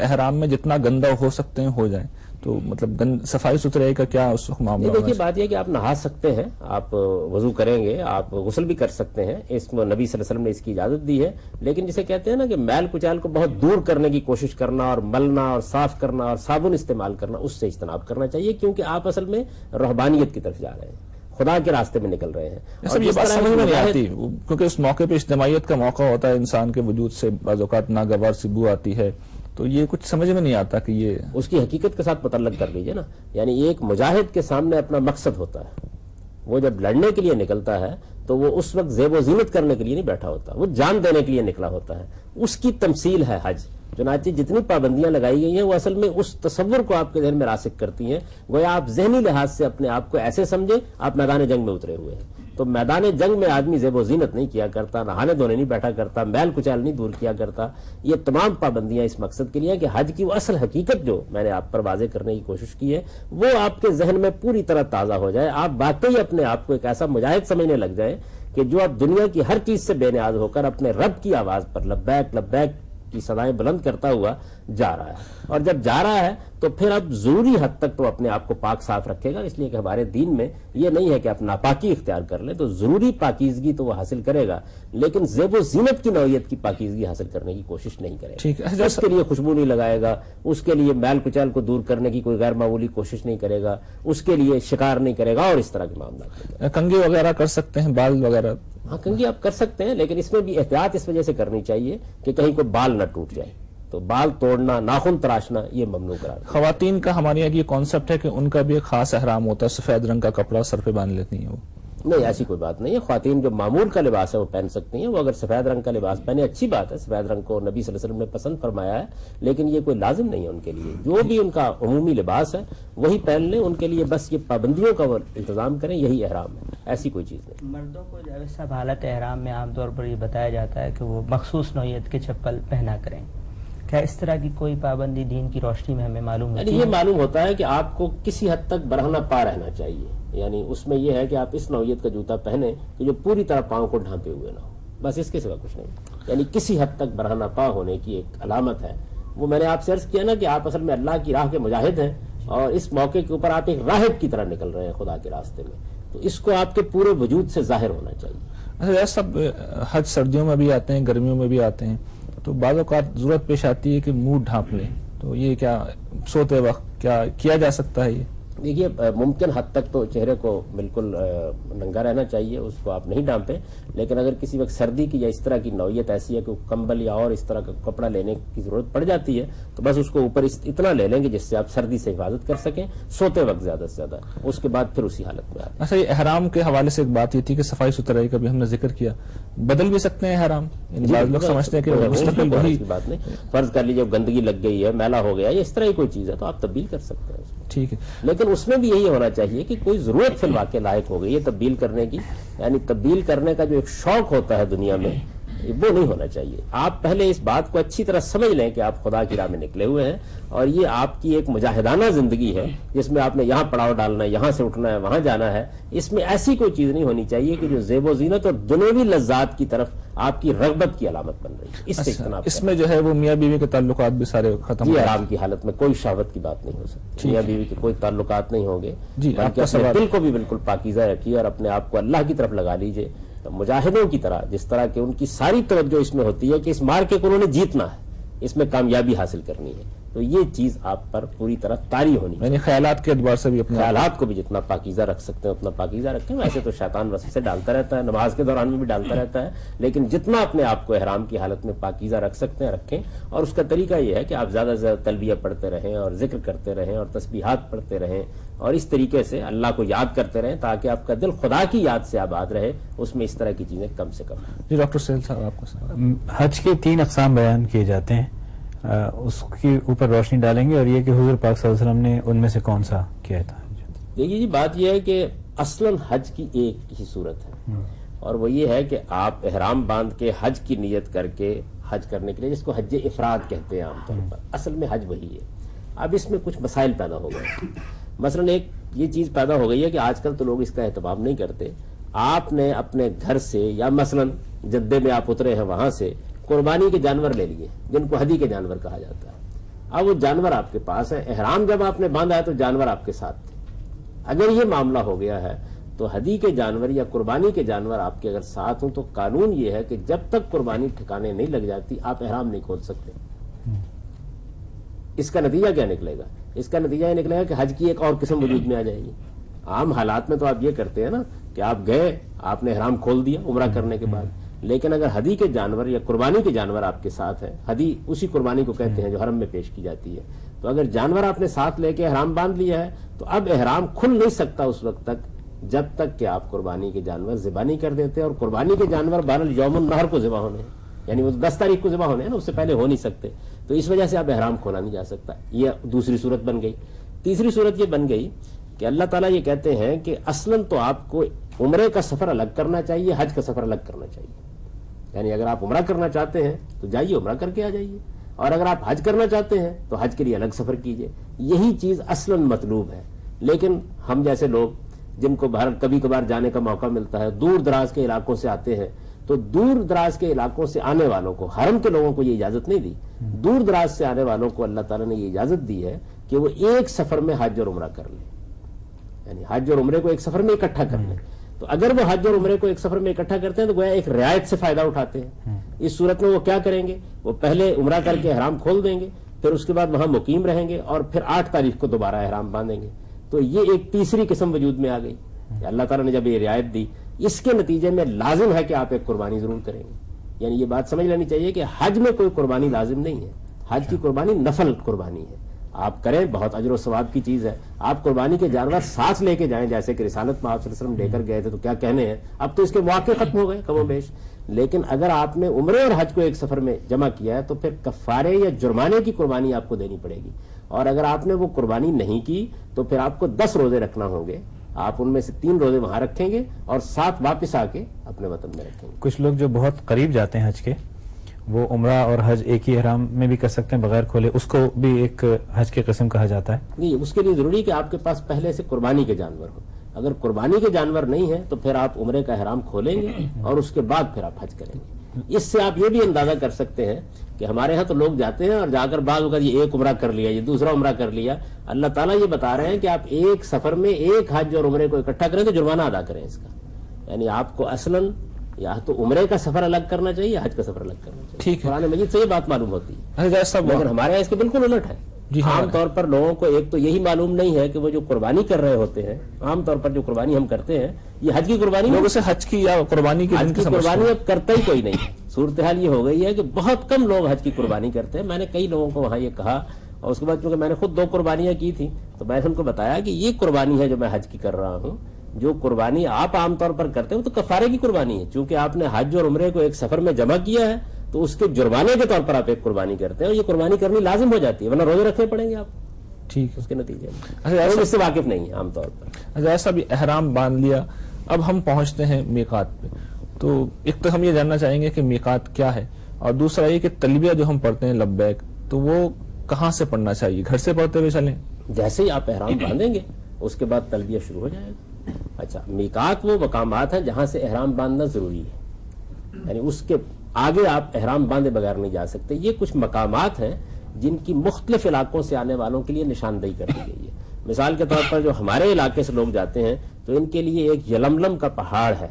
احرام میں جتنا گندا ہو سکتے ہیں ہو جائیں, تو مطلب صفائی ستھرائی کا کیا اس معاملہ؟ دیکھیے بات یہ کہ آپ نہا سکتے ہیں, آپ وضو کریں گے, آپ غسل بھی کر سکتے ہیں, اس میں نبی صلی اللہ علیہ وسلم نے اس کی اجازت دی ہے. لیکن جسے کہتے ہیں نا کہ میل کچیل کو بہت دور کرنے کی کوشش کرنا, اور ملنا اور صاف کرنا اور صابن استعمال کرنا, اس سے اجتناب کرنا چاہیے, کیونکہ آپ اصل میں رہبانیت کی طرف جا رہے ہیں, خدا کے راستے میں نکل رہے ہیں. اور یہ بات سمجھ میں نہیں آتی کیونکہ اس موقع پہ اجتماعیت کا موقع ہوتا ہے, انسان کے وجود سے بعض اوقات ناگوار سی بو آتی ہے, تو یہ کچھ سمجھ میں نہیں آتا کہ یہ اس کی حقیقت کے ساتھ متعلق کر لیجئے نا. یعنی ایک مجاہد کے سامنے اپنا مقصد ہوتا ہے, وہ جب لڑنے کے لیے نکلتا ہے تو وہ اس وقت زیب و زینت کرنے کے لیے نہیں بیٹھا ہوتا, وہ جان دینے کے لیے نکلا ہوتا ہے. اس کی تمثیل ہے حج. چنانچہ جتنی پابندیاں لگائی گئی ہیں وہ اصل میں اس تصور کو آپ کے ذہن میں راسخ کرتی ہیں, گویا آپ ذہنی لحاظ سے اپنے آپ کو ایسے سمجھیں آپ میدان جنگ میں اترے ہوئے ہیں. تو میدان جنگ میں آدمی زیب و زینت نہیں کیا کرتا, نہانے دھونے نہیں بیٹھا کرتا, میل کچیل نہیں دور کیا کرتا. یہ تمام پابندیاں اس مقصد کے لیے کہ حج کی وہ اصل حقیقت جو میں نے آپ پر واضح کرنے کی کوشش کی ہے وہ آپ کے ذہن میں پوری طرح تازہ ہو جائے, آپ واقعی اپنے آپ کو ایک ایسا مجاہد سمجھنے لگ جائے کہ جو اب دنیا کی ہر چیز سے بے نیاز ہو کر اپنے رب کی آواز پر لبیک لبیک کی صدائیں بلند کرتا ہوا جا رہا ہے. اور جب جا رہا ہے تو پھر اب ضروری حد تک تو اپنے آپ کو پاک صاف رکھے گا, اس لیے کہ ہمارے دین میں یہ نہیں ہے کہ آپ ناپاکی اختیار کر لیں, تو ضروری پاکیزگی تو وہ حاصل کرے گا لیکن زیب و زینت کی نوعیت کی پاکیزگی حاصل کرنے کی کوشش نہیں کرے گا. اس کے لیے خوشبو نہیں لگائے گا, اس کے لیے میل کچیل کو دور کرنے کی کوئی غیر معمولی کوشش نہیں کرے گا, اس کے لیے شکار نہیں کرے گا, اور اس طرح کے معاملات. کنگھی وغیرہ کر سکتے ہیں, بال وغیرہ؟ ہاں کنگھی آپ کر سکتے ہیں, لیکن اس میں بھی احتیاط اس وجہ سے کرنی چاہیے کہ کہیں کوئی بال نہ ٹوٹ جائے. تو بال توڑنا، ناخن تراشنا یہ ممنوع قرار دیا۔ خواتین کا ہمارے یہاں یہ کانسیپٹ ہے کہ ان کا بھی ایک خاص احرام ہوتا ہے، سفید رنگ کا کپڑا سر پہ باندھ لیتی ہیں وہ۔ نہیں، ایسی کوئی بات نہیں ہے، خواتین جو معمول کا لباس ہے وہ پہن سکتی ہیں، وہ اگر سفید رنگ کا لباس پہنے اچھی بات ہے، سفید رنگ کو نبی صلی اللہ علیہ وسلم نے پسند فرمایا ہے، لیکن یہ کوئی لازم نہیں ہے ان کے لیے، جو بھی ان کا عمومی لباس ہے وہی پہن لیں، ان کے لیے بس یہ پابندیوں کا وہ انتظام کریں، یہی احرام ہے، ایسی کوئی چیز نہیں۔ مردوں کو جاوید صاحب حالت احرام میں عام طور پر یہ بتایا جاتا ہے کہ وہ مخصوص نوعیت کے چپل پہنا کریں، کیا اس طرح کی کوئی پابندی دین کی روشنی میں ہمیں معلوم ہوتی ہے؟ یہ معلوم ہوتا ہے کہ آپ کو کسی حد تک برہنہ پا رہنا چاہیے، یعنی اس میں یہ ہے کہ آپ اس نوعیت کا جوتا پہنیں کہ جو پوری طرح پاؤں کو ڈھانپے ہوئے نہ ہو، بس اس کے سوا کچھ نہیں، یعنی کسی حد تک برہنہ پا ہونے کی ایک علامت ہے۔ وہ میں نے آپ سے عرض کیا نا کہ آپ اصل میں اللہ کی راہ کے مجاہد ہیں، اور اس موقع کے اوپر آپ ایک راہب کی طرح نکل رہے ہیں خدا کے راستے میں، تو اس کو آپ کے پورے وجود سے ظاہر ہونا چاہیے۔ اچھا، سب حج سردیوں میں بھی آتے ہیں، گرمیوں میں بھی آتے ہیں، تو بعض اوقات ضرورت پیش آتی ہے کہ منہ ڈھانپ لیں، تو یہ کیا سوتے وقت کیا جا سکتا ہے؟ یہ دیکھیے، ممکن حد تک تو چہرے کو بالکل ننگا رہنا چاہیے، اس کو آپ نہیں ڈھانپیں، لیکن اگر کسی وقت سردی کی یا اس طرح کی نوعیت ایسی ہے کہ کمبل یا اور اس طرح کا کپڑا لینے کی ضرورت پڑ جاتی ہے تو بس اس کو اوپر اتنا لے لیں گے جس سے آپ سردی سے حفاظت کر سکیں، سوتے وقت زیادہ سے زیادہ، اس کے بعد پھر اسی حالت میں آئیں۔ اچھا، یہ احرام کے حوالے سے ایک بات یہ تھی کہ صفائی ستھرائی کا بھی ہم نے ذکر کیا، بدل بھی سکتے ہیں احرام؟ یعنی بعض لوگ سمجھتے ہیں کہ مستقل وہی بات نہیں، فرض کر لیجیے گندگی لگ گئی ہے، میلا ہو گیا، یا اس طرح کی کوئی چیز ہے تو آپ تبدیل کر سکتے ہیں اس میں، ٹھیک ہے، لیکن اس میں بھی یہی ہونا چاہیے کہ کوئی ضرورت فی الواقع لائق ہو گئی ہے تبدیل کرنے کی، یعنی تبدیل کرنے کا جو ایک شوق ہوتا ہے دنیا میں وہ نہیں ہونا چاہیے۔ آپ پہلے اس بات کو اچھی طرح سمجھ لیں کہ آپ خدا کی راہ میں نکلے ہوئے ہیں، اور یہ آپ کی ایک مجاہدانہ زندگی ہے جس میں آپ نے یہاں پڑاؤ ڈالنا ہے، یہاں سے اٹھنا ہے، وہاں جانا ہے، اس میں ایسی کوئی چیز نہیں ہونی چاہیے کہ جو زیب و زینت اور دنیوی لذات کی طرف آپ کی رغبت کی علامت بن رہی ہے، اس سے اجتناب اس میں جو ہے وہ میاں بیوی کے تعلقات بھی سارے ختم جی، حرام کی حالت میں کوئی شہوت کی بات نہیں ہو سکتی، میاں بیوی کے کوئی تعلقات نہیں ہوں گے، بلکہ اپنے دل کو بھی بالکل پاکیزہ رکھیے اور اپنے آپ کو اللہ کی طرف لگا لیجئے، مجاہدوں کی طرح، جس طرح کہ ان کی ساری توجہ اس میں ہوتی ہے کہ اس مارکے کو انہوں نے جیتنا ہے، اس میں کامیابی حاصل کرنی ہے، تو یہ چیز آپ پر پوری طرح طاری ہونی چاہیے۔ یعنی خیالات کے اعتبار سے بھی اپنے خیالات کو بھی جتنا پاکیزہ رکھ سکتے ہیں اتنا پاکیزہ رکھیں، ویسے تو شیطان وسوسے ڈالتا رہتا ہے، نماز کے دوران میں بھی ڈالتا رہتا ہے، لیکن جتنا اپنے آپ کو احرام کی حالت میں پاکیزہ رکھ سکتے ہیں رکھیں، اور اس کا طریقہ یہ ہے کہ آپ زیادہ سے زیادہ تلبیہ پڑھتے رہیں اور ذکر کرتے رہیں اور تسبیحات پڑھتے رہیں، اور اس طریقے سے اللہ کو یاد کرتے رہیں تاکہ آپ کا دل خدا کی یاد سے آباد رہے، اس میں اس طرح کی چیزیں کم سے کم۔ جی ڈاکٹر سہیل صاحب، آپ کو حج کے 3 اقسام بیان کیے جاتے ہیں، اس کے اوپر روشنی ڈالیں گے، اور یہ کہ حضور پاک صلی اللہ علیہ وسلم نے ان میں سے کون سا کیا تھا؟ دیکھیے جی، بات یہ ہے کہ اصلاً حج کی ایک ہی صورت ہے، اور وہ یہ ہے کہ آپ احرام باندھ کے حج کی نیت کر کے حج کرنے کے لیے، جس کو حج افراد کہتے ہیں عام طور پر، اصل میں حج وہی ہے۔ اب اس میں کچھ مسائل پیدا ہو گئے، مثلاً ایک یہ چیز پیدا ہو گئی ہے کہ آج کل تو لوگ اس کا اہتمام نہیں کرتے، آپ نے اپنے گھر سے یا مثلاً جدے میں آپ اترے ہیں وہاں سے قربانی کے جانور لے لیے جن کو ہدی کے جانور کہا جاتا ہے، اب وہ جانور آپ کے پاس ہے، احرام جب آپ نے باندھا ہے تو جانور آپ کے ساتھ تھے، اگر یہ معاملہ ہو گیا ہے تو ہدی کے جانور یا قربانی کے جانور آپ کے اگر ساتھ ہوں تو قانون یہ ہے کہ جب تک قربانی ٹھکانے نہیں لگ جاتی آپ احرام نہیں کھول سکتے۔ اس کا نتیجہ کیا نکلے گا؟ اس کا نتیجہ یہ نکلے گا کہ حج کی ایک اور قسم وجود میں آ جائے گی۔ عام حالات میں تو آپ یہ کرتے ہیں نا کہ آپ گئے، آپ نے احرام کھول دیا عمرہ کرنے کے بعد، لیکن اگر ہدی کے جانور یا قربانی کے جانور آپ کے ساتھ ہیں، ہدی اسی قربانی کو کہتے ہیں جو حرم میں پیش کی جاتی ہے، تو اگر جانور آپ نے ساتھ لے کے احرام باندھ لیا ہے تو اب احرام کھل نہیں سکتا اس وقت تک جب تک کہ آپ قربانی کے جانور ذبح نہیں کر دیتے، اور قربانی کے جانور بہرحال یوم النحر کو ذبح ہونے ہیں، یعنی وہ 10 تاریخ کو ذبح ہونے ہیں نا، اس سے پہلے ہو نہیں سکتے، تو اس وجہ سے اب احرام کھولا نہیں جا سکتا۔ یہ دوسری صورت بن گئی۔ تیسری صورت یہ بن گئی کہ اللہ تعالیٰ یہ کہتے ہیں کہ اصلاً تو آپ کو عمرے کا سفر الگ کرنا چاہیے، حج کا سفر الگ کرنا چاہیے، یعنی اگر آپ عمرہ کرنا چاہتے ہیں تو جائیے عمرہ کر کے آ جائیے، اور اگر آپ حج کرنا چاہتے ہیں تو حج کے لیے الگ سفر کیجیے، یہی چیز اصلاً مطلوب ہے۔ لیکن ہم جیسے لوگ جن کو کبھی کبھار جانے کا موقع ملتا ہے، دور دراز کے علاقوں سے آتے ہیں، تو دور دراز کے علاقوں سے آنے والوں کو، حرم کے لوگوں کو یہ اجازت نہیں دی، دور دراز سے آنے والوں کو اللہ تعالیٰ نے یہ اجازت دی ہے کہ وہ ایک سفر میں حج اور عمرہ کر لیں، یعنی حج اور عمرے کو ایک سفر میں اکٹھا کر لیں۔ تو اگر وہ حج اور عمرے کو ایک سفر میں اکٹھا کرتے ہیں تو گویا ایک رعایت سے فائدہ اٹھاتے ہیں۔ اس صورت میں وہ کیا کریں گے؟ وہ پہلے عمرہ کر کے احرام کھول دیں گے، پھر اس کے بعد وہاں مقیم رہیں گے، اور پھر 8 تاریخ کو دوبارہ احرام باندھیں گے۔ تو یہ ایک تیسری قسم وجود میں آ گئی۔ اللہ تعالیٰ نے جب یہ رعایت دی، اس کے نتیجے میں لازم ہے کہ آپ ایک قربانی ضرور کریں گے، یعنی یہ بات سمجھ لینی چاہیے کہ حج میں کوئی قربانی لازم نہیں ہے، حج کی قربانی نفل قربانی ہے، آپ کریں، بہت اجر و ثواب کی چیز ہے. آپ قربانی کے جانور ساتھ لے کے جائیں، جیسے کہ رسالت میں آپ صلی اللہ علیہ وسلم لے کر گئے تھے، تو کیا کہنے ہیں، اب تو اس کے مواقع ختم ہو گئے کم و بیش. لیکن اگر آپ نے عمرے اور حج کو ایک سفر میں جمع کیا ہے تو پھر کفارے یا جرمانے کی قربانی آپ کو دینی پڑے گی. اور اگر آپ نے وہ قربانی نہیں کی تو پھر آپ کو 10 روزے رکھنا ہوں گے. آپ ان میں سے 3 روزے وہاں رکھیں گے اور 7 واپس آ کے اپنے وطن میں رکھیں گے. کچھ لوگ جو بہت قریب جاتے ہیں حج کے، وہ عمرہ اور حج ایک ہی احرام میں بھی کر سکتے ہیں بغیر کھولے، اس کو بھی ایک حج کی قسم کہا جاتا ہے؟ نہیں، اس کے لیے ضروری کہ آپ کے پاس پہلے سے قربانی کے جانور ہو. اگر قربانی کے جانور نہیں ہیں تو پھر آپ عمرے کا احرام کھولیں گے اور اس کے بعد پھر آپ حج کریں گے. اس سے آپ یہ بھی اندازہ کر سکتے ہیں کہ ہمارے ہاں تو لوگ جاتے ہیں اور جا کر بعض اوقات یہ ایک عمرہ کر لیا، یہ دوسرا عمرہ کر لیا. اللہ تعالیٰ یہ بتا رہے ہیں کہ آپ ایک سفر میں ایک حج اور عمرے کو اکٹھا کریں تو جرمانہ ادا کریں اس کا. یعنی آپ کو اصلاً یا تو عمرے کا سفر الگ کرنا چاہیے یا حج کا سفر الگ کرنا چاہیے. ٹھیک ہے، قرآن مجید سے یہ بات معلوم ہوتی ہے، لیکن ہمارے یہاں اس کے بالکل الٹ ہے. عام طور پر لوگوں کو ایک تو یہی معلوم نہیں ہے کہ وہ جو قربانی کر رہے ہوتے ہیں، عام طور پر جو قربانی ہم کرتے ہیں یہ حج کی قربانی، لوگوں سے حج کی یا قربانی کی قربانی اب کرتا ہی کوئی نہیں. صورتحال یہ ہو گئی ہے کہ بہت کم لوگ حج کی قربانی کرتے ہیں. میں نے کئی لوگوں کو وہاں یہ کہا، اور اس کے بعد چونکہ میں نے خود 2 قربانیاں کی تھیں تو میں نے ان کو بتایا کہ یہ قربانی ہے جو میں حج کی کر رہا ہوں. جو قربانی آپ عام طور پر کرتے ہیں وہ تو کفارے کی قربانی ہے. چونکہ آپ نے حج اور عمرے کو ایک سفر میں جمع کیا ہے تو اس کے جرمانے کے طور پر آپ ایک قربانی کرتے ہیں، اور یہ قربانی کرنی لازم ہو جاتی ہے، ورنہ روزے رکھنے پڑیں گے آپ. ٹھیک ہے، اس کے نتیجے میں اس سے واقف نہیں ہے عام طور پر. ایسا بھی احرام باندھ لیا، اب ہم پہنچتے ہیں میقات پہ، تو ایک تو ہم یہ جاننا چاہیں گے کہ میقات کیا ہے، اور دوسرا یہ کہ تلبیہ جو ہم پڑھتے ہیں لبیک، تو وہ کہاں سے پڑھنا چاہیے؟ گھر سے پڑھتے ہوئے چلیں؟ جیسے ہی آپ احرام باندھیں گے اس کے بعد تلبیہ شروع ہو جائے گا. اچھا، میقات وہ مقامات ہیں جہاں سے احرام باندھنا ضروری ہے، یعنی اس کے آگے آپ احرام باندھے بغیر نہیں جا سکتے. یہ کچھ مقامات ہیں جن کی مختلف علاقوں سے آنے والوں کے لیے نشاندہی کر دی گئی ہے. مثال کے طور پر جو ہمارے علاقے سے لوگ جاتے ہیں تو ان کے لیے ایک یلملم کا پہاڑ ہے،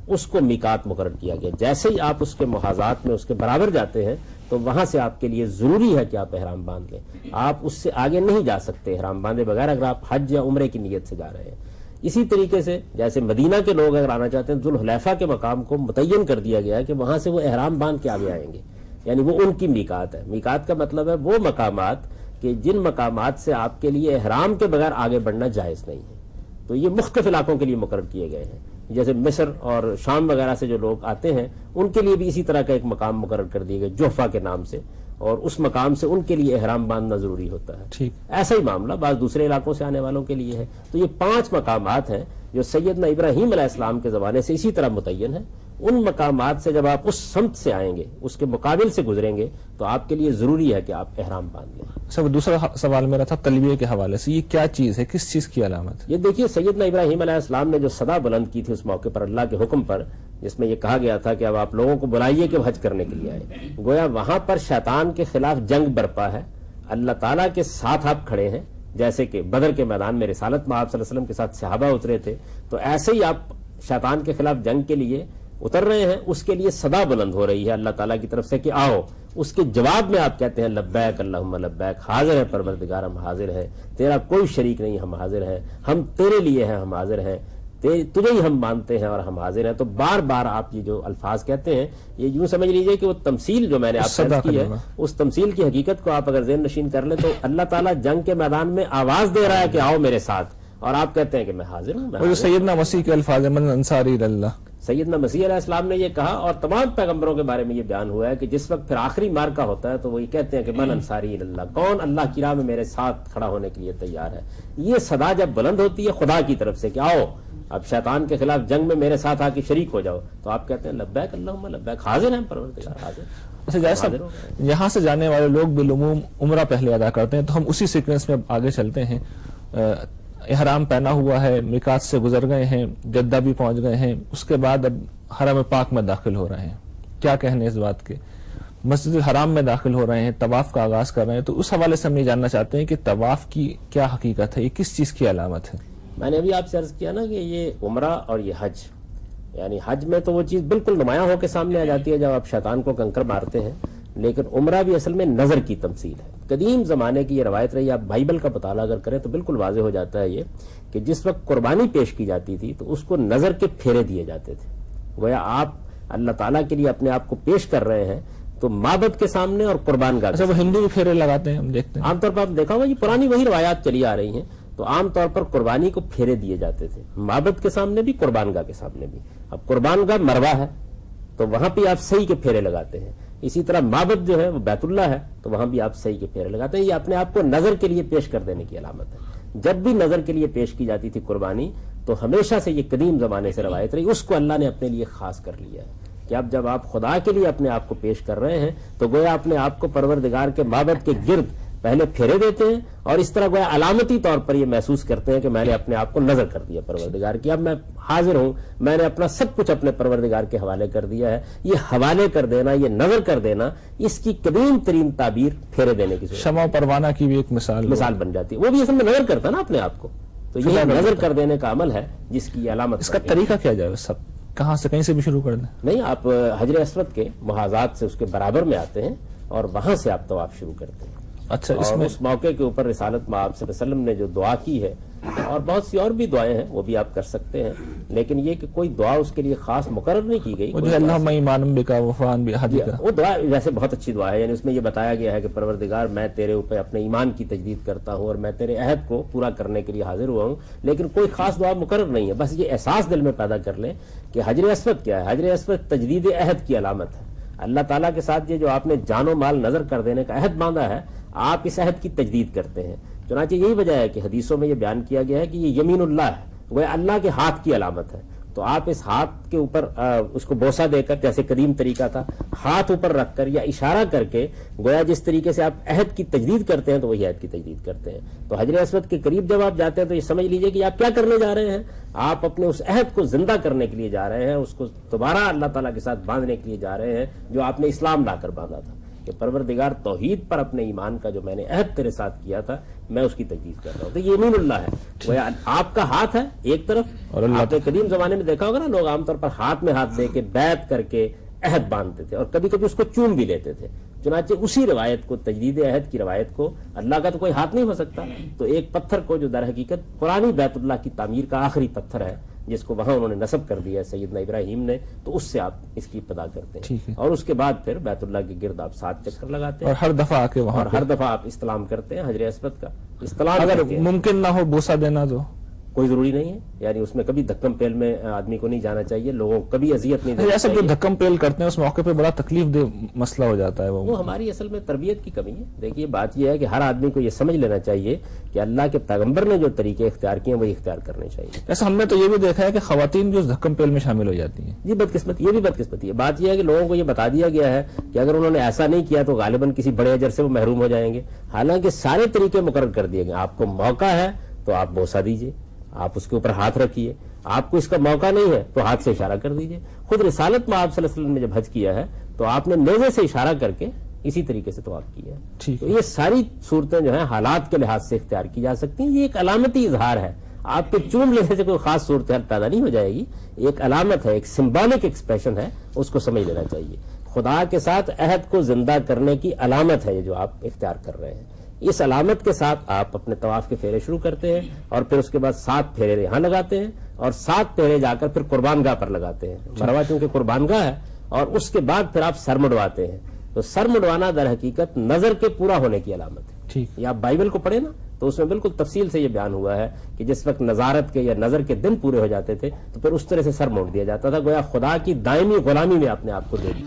اس کو میقات مقرر کیا گیا. جیسے ہی آپ اس کے محاذات میں اس کے برابر جاتے ہیں تو وہاں سے آپ کے لیے ضروری ہے کہ آپ احرام باندھ لیں. آپ اس سے آگے نہیں جا سکتے احرام باندھے بغیر اگر آپ حج یا عمرے کی نیت سے جا رہے ہیں. اسی طریقے سے جیسے مدینہ کے لوگ اگر آنا چاہتے ہیں، ذوالحلیفہ کے مقام کو متعین کر دیا گیا ہے کہ وہاں سے وہ احرام باندھ کے آگے آئیں گے، یعنی وہ ان کی میقات ہے. میقات کا مطلب ہے وہ مقامات کہ جن مقامات سے آپ کے لیے احرام کے بغیر آگے بڑھنا جائز نہیں ہے. تو یہ مختلف علاقوں کے لیے مقرر کیے گئے ہیں. جیسے مصر اور شام وغیرہ سے جو لوگ آتے ہیں ان کے لیے بھی اسی طرح کا ایک مقام مقرر کر دیے گئے جوفہ کے نام سے، اور اس مقام سے ان کے لیے احرام باندھنا ضروری ہوتا ہے. ٹھیک، ایسا ہی معاملہ بعض دوسرے علاقوں سے آنے والوں کے لیے ہے. تو یہ 5 مقامات ہیں جو سیدنا ابراہیم علیہ السلام کے زمانے سے اسی طرح متعین ہیں. ان مقامات سے جب آپ اس سمت سے آئیں گے، اس کے مقابل سے گزریں گے، تو آپ کے لیے ضروری ہے کہ آپ احرام باندھ لیں. سب دوسرا سوال میرا تھا تلبیہ کے حوالے سے، یہ کیا چیز ہے، کس چیز کی علامت؟ یہ دیکھیے، سیدنا ابراہیم علیہ السلام نے جو صدا بلند کی تھی اس موقع پر اللہ کے حکم پر، جس میں یہ کہا گیا تھا کہ اب آپ لوگوں کو بلائیے کہ وہ حج کرنے کے لیے آئے. گویا وہاں پر شیطان کے خلاف جنگ برپا ہے، اللہ تعالیٰ کے ساتھ آپ کھڑے ہیں. جیسے کہ بدر کے میدان میں رسالت میں آپ صلی اللہ علیہ وسلم کے ساتھ صحابہ اترے تھے، تو ایسے ہی آپ شیطان کے خلاف جنگ کے لیے اتر رہے ہیں. اس کے لیے صدا بلند ہو رہی ہے اللہ تعالیٰ کی طرف سے کہ آؤ. اس کے جواب میں آپ کہتے ہیں لبیک اللہم لبیک، حاضر ہے پروردگار، ہم حاضر ہیں، تیرا کوئی شریک نہیں، ہم حاضر ہیں، ہم تیرے لیے ہیں، ہم حاضر ہیں، تجھے ہی ہم مانتے ہیں اور ہم حاضر ہیں. تو بار بار آپ یہ جو الفاظ کہتے ہیں، یہ یوں سمجھ لیجئے کہ وہ تمثیل جو میں نے آپ سے کی ہے، اس تمثیل کی حقیقت کو آپ اگر ذہن نشین کر لیں تو اللہ تعالیٰ جنگ کے میدان میں آواز دے رہا ہے کہ آؤ میرے ساتھ، اور آپ کہتے ہیں کہ میں حاضر ہوں. سیدنا مسیح کے الفاظ من انصاری اللہ، سیدنا مسیح علیہ السلام نے یہ کہا، اور تمام پیغمبروں کے بارے میں یہ بیان ہوا ہے کہ جس وقت پھر آخری مارکہ ہوتا ہے تو وہ یہ کہتے ہیں کہ من انصاری اللہ، کون اللہ کی راہ میں میرے ساتھ کھڑا ہونے کے لیے تیار ہے. یہ صدا جب بلند ہوتی ہے خدا کی طرف سے کہ آؤ اب شیطان کے خلاف جنگ میں میرے ساتھ آ کے شریک ہو جاؤ، تو آپ کہتے ہیں لبیک اللہم لبیک، حاضر ہیں پروردگار، حاضر. اچھا جیسا یہاں سے جانے والے لوگ بالعموم عمرہ پہلے ادا کرتے ہیں، تو ہم اسی سیکوینس میں آگے چلتے ہیں. احرام پہنا ہوا ہے، میقات سے گزر گئے ہیں، جدہ بھی پہنچ گئے ہیں، اس کے بعد اب حرم پاک میں داخل ہو رہے ہیں. کیا کہنے اس بات کے؟ مسجد الحرام میں داخل ہو رہے ہیں، طواف کا آغاز کر رہے ہیں، تو اس حوالے سے ہم یہ جاننا چاہتے ہیں کہ طواف کی کیا حقیقت ہے، یہ کس چیز کی علامت ہے؟ میں نے ابھی آپ سے عرض کیا نا کہ یہ عمرہ اور یہ حج، یعنی حج میں تو وہ چیز بالکل نمایاں ہو کے سامنے آ جاتی ہے جب آپ شیطان کو کنکر مارتے ہیں، لیکن عمرہ بھی اصل میں نظر کی تمثیل ہے. قدیم زمانے کی یہ روایت رہی، آپ بائبل کا مطالعہ اگر کریں تو بالکل واضح ہو جاتا ہے یہ کہ جس وقت قربانی پیش کی جاتی تھی تو اس کو نظر کے پھیرے دیے جاتے تھے. گویا آپ اللہ تعالیٰ کے لیے اپنے آپ کو پیش کر رہے ہیں تو معبد کے سامنے اور قربان گاہ اچھا، وہ ہندو بھی پھیرے لگاتے ہیں، ہم دیکھتے ہیں عام طور پر آپ دیکھا ہوگا یہ پرانی وہی روایات چلی آ رہی ہیں. تو عام طور پر قربانی کو پھیرے دیے جاتے تھے، معبد کے سامنے بھی قربان گاہ کے سامنے بھی. اب قربان گاہ مروہ ہے تو وہاں پہ آپ صحیح کے پھیرے لگاتے ہیں. اسی طرح معبد جو ہے وہ بیت اللہ ہے تو وہاں بھی آپ صحیح کے پھیرے لگاتے ہیں. یہ اپنے آپ کو نظر کے لیے پیش کر دینے کی علامت ہے. جب بھی نظر کے لیے پیش کی جاتی تھی قربانی تو ہمیشہ سے یہ قدیم زمانے سے روایت رہی، اس کو اللہ نے اپنے لیے خاص کر لیا ہے کہ اب جب آپ خدا کے لیے اپنے آپ کو پیش کر رہے ہیں تو گویا اپنے آپ کو پروردگار کے معبد کے گرد پہلے پھیرے دیتے ہیں اور اس طرح گویا علامتی طور پر یہ محسوس کرتے ہیں کہ میں نے اپنے آپ کو نظر کر دیا پروردگار کی. اب میں حاضر ہوں، میں نے اپنا سب کچھ اپنے پروردگار کے حوالے کر دیا ہے. یہ حوالے کر دینا، یہ نظر کر دینا، اس کی قدیم ترین تعبیر پھیرے دینے کی شمع و پروانہ کی بھی ایک مثال بن جاتی ہے. وہ بھی اصل میں نظر کرتا ہے نا اپنے آپ کو. تو یہ نظر کر دینے کا عمل ہے جس کی علامت. اس کا طریقہ کیا جائے؟ سب کہاں سے، کہیں سے بھی شروع کر دیں؟ نہیں، آپ حجر اسود کے محاذات سے اس کے برابر میں آتے ہیں اور وہاں سے آپ طواف شروع کرتے ہیں. اچھا، اور اس موقع کے اوپر رسالت مآب صلی اللہ علیہ وسلم نے جو دعا کی ہے اور بہت سی اور بھی دعائیں ہیں وہ بھی آپ کر سکتے ہیں، لیکن یہ کہ کوئی دعا اس کے لیے خاص مقرر نہیں کی گئی. وہ جو اللہم ایمان بک وفان بحدیک، وہ دعا ویسے بہت اچھی دعا ہے. یعنی اس میں یہ بتایا گیا ہے کہ پروردگار میں تیرے اوپر اپنے ایمان کی تجدید کرتا ہوں اور میں تیرے عہد کو پورا کرنے کے لیے حاضر ہوا ہوں، لیکن کوئی خاص دعا مقرر نہیں ہے. بس یہ احساس دل میں پیدا کر لیں کہ حجر اسود کیا ہے. حجر اسود تجدید عہد کی علامت ہے. اللہ تعالیٰ کے ساتھ یہ جو آپ نے جان و مال نظر کر دینے کا عہد باندھا ہے، آپ اس عہد کی تجدید کرتے ہیں. چنانچہ یہی وجہ ہے کہ حدیثوں میں یہ بیان کیا گیا ہے کہ یہ یمین اللہ ہے، وہ اللہ کے ہاتھ کی علامت ہے. تو آپ اس ہاتھ کے اوپر اس کو بوسہ دے کر، جیسے قدیم طریقہ تھا، ہاتھ اوپر رکھ کر یا اشارہ کر کے گویا جس طریقے سے آپ عہد کی تجدید کرتے ہیں تو وہی عہد کی تجدید کرتے ہیں. تو حجر اسود کے قریب جب آپ جاتے ہیں تو یہ سمجھ لیجئے کہ آپ کیا کرنے جا رہے ہیں. آپ اپنے اس عہد کو زندہ کرنے کے لیے جا رہے ہیں، اس کو دوبارہ اللہ تعالیٰ کے ساتھ باندھنے کے لیے جا رہے ہیں جو آپ نے اسلام لا کر باندھا تھا کہ پروردگار توحید پر اپنے ایمان کا جو میں نے عہد تیرے ساتھ کیا تھا میں اس کی تجدید کر رہا ہوں. تو یہ یمین اللہ ہے، وہ آپ کا ہاتھ ہے ایک طرف. اور آپ نے قدیم زمانے میں دیکھا ہوگا نا، لوگ عام طور پر ہاتھ میں ہاتھ دے کے بیعت کر کے عہد باندھتے تھے اور کبھی کبھی اس کو چوم بھی لیتے تھے. چنانچہ اسی روایت کو، تجدید عہد کی روایت کو، اللہ کا تو کوئی ہاتھ نہیں ہو سکتا، تو ایک پتھر کو جو در حقیقت پرانی بیت اللہ کی تعمیر کا آخری پتھر ہے جس کو وہاں انہوں نے نصب کر دیا ہے سیدنا ابراہیم نے، تو اس سے آپ اس کی ابتدا کرتے ہیں. اور اس کے بعد پھر بیت اللہ کے گرد آپ 7 چکر لگاتے ہیں اور ہر دفعہ آ کے وہاں ہر دفعہ آپ استلام کرتے ہیں حجر اسود کا. استلام اگر ممکن نہ ہو بوسہ دینا تو کوئی ضروری نہیں ہے. یعنی اس میں کبھی دھکم پیل میں آدمی کو نہیں جانا چاہیے، لوگوں کو کبھی اذیت نہیں دینی ایسا جو چاہیے. دھکم پیل کرتے ہیں اس موقع پہ بڑا تکلیف دہ مسئلہ ہو جاتا ہے. وہ ہماری اصل میں تربیت کی کمی ہے. دیکھیے بات یہ ہے کہ ہر آدمی کو یہ سمجھ لینا چاہیے کہ اللہ کے پیغمبر نے جو طریقے اختیار کیے ہیں وہی اختیار کرنے چاہیے. ایسا ہم نے تو یہ بھی دیکھا ہے کہ خواتین جو دھکم پیل میں شامل ہو جاتی ہیں. جی بدقسمتی، یہ بھی بدقسمتی ہے. بات یہ ہے کہ لوگوں کو یہ بتا دیا گیا ہے کہ اگر انہوں نے ایسا نہیں کیا تو غالباً کسی بڑے اجر سے وہ محروم ہو جائیں گے. حالانکہ سارے طریقے مقرر کر دیے گئے. آپ کو موقع ہے تو آپ بوسہ دیجیے، آپ اس کے اوپر ہاتھ رکھیے. آپ کو اس کا موقع نہیں ہے تو ہاتھ سے اشارہ کر دیجیے. خود رسالت میں آپ صلی اللہ علیہ وسلم نے جب حج کیا ہے تو آپ نے نیزے سے اشارہ کر کے اسی طریقے سے طواف کیا ہے. تو یہ ساری صورتیں جو ہیں حالات کے لحاظ سے اختیار کی جا سکتی ہیں. یہ ایک علامتی اظہار ہے. آپ کے چوم لینے سے کوئی خاص صورتحال پیدا نہیں ہو جائے گی. ایک علامت ہے، ایک سمبولک ایکسپریشن ہے، اس کو سمجھ لینا چاہیے. خدا کے ساتھ عہد کو زندہ کرنے کی علامت ہے یہ جو آپ اختیار کر رہے ہیں. اس علامت کے ساتھ آپ اپنے طواف کے پھیرے شروع کرتے ہیں اور پھر اس کے بعد 7 پھیرے یہاں لگاتے ہیں اور 7 پھیرے جا کر پھر قربان گاہ پر لگاتے ہیں. مروہ چونکہ قربان گاہ ہے. اور اس کے بعد پھر آپ سر مڈواتے ہیں. تو سر مڈوانا در حقیقت نظر کے پورا ہونے کی علامت ہے. یہ آپ بائبل کو پڑھیں نا تو اس میں بالکل تفصیل سے یہ بیان ہوا ہے کہ جس وقت نظارت کے یا نظر کے دن پورے ہو جاتے تھے تو پھر اس طرح سے سر موڑ دیا جاتا تھا، گویا خدا کی دائمی غلامی میں اپنے آپ کو دے دی.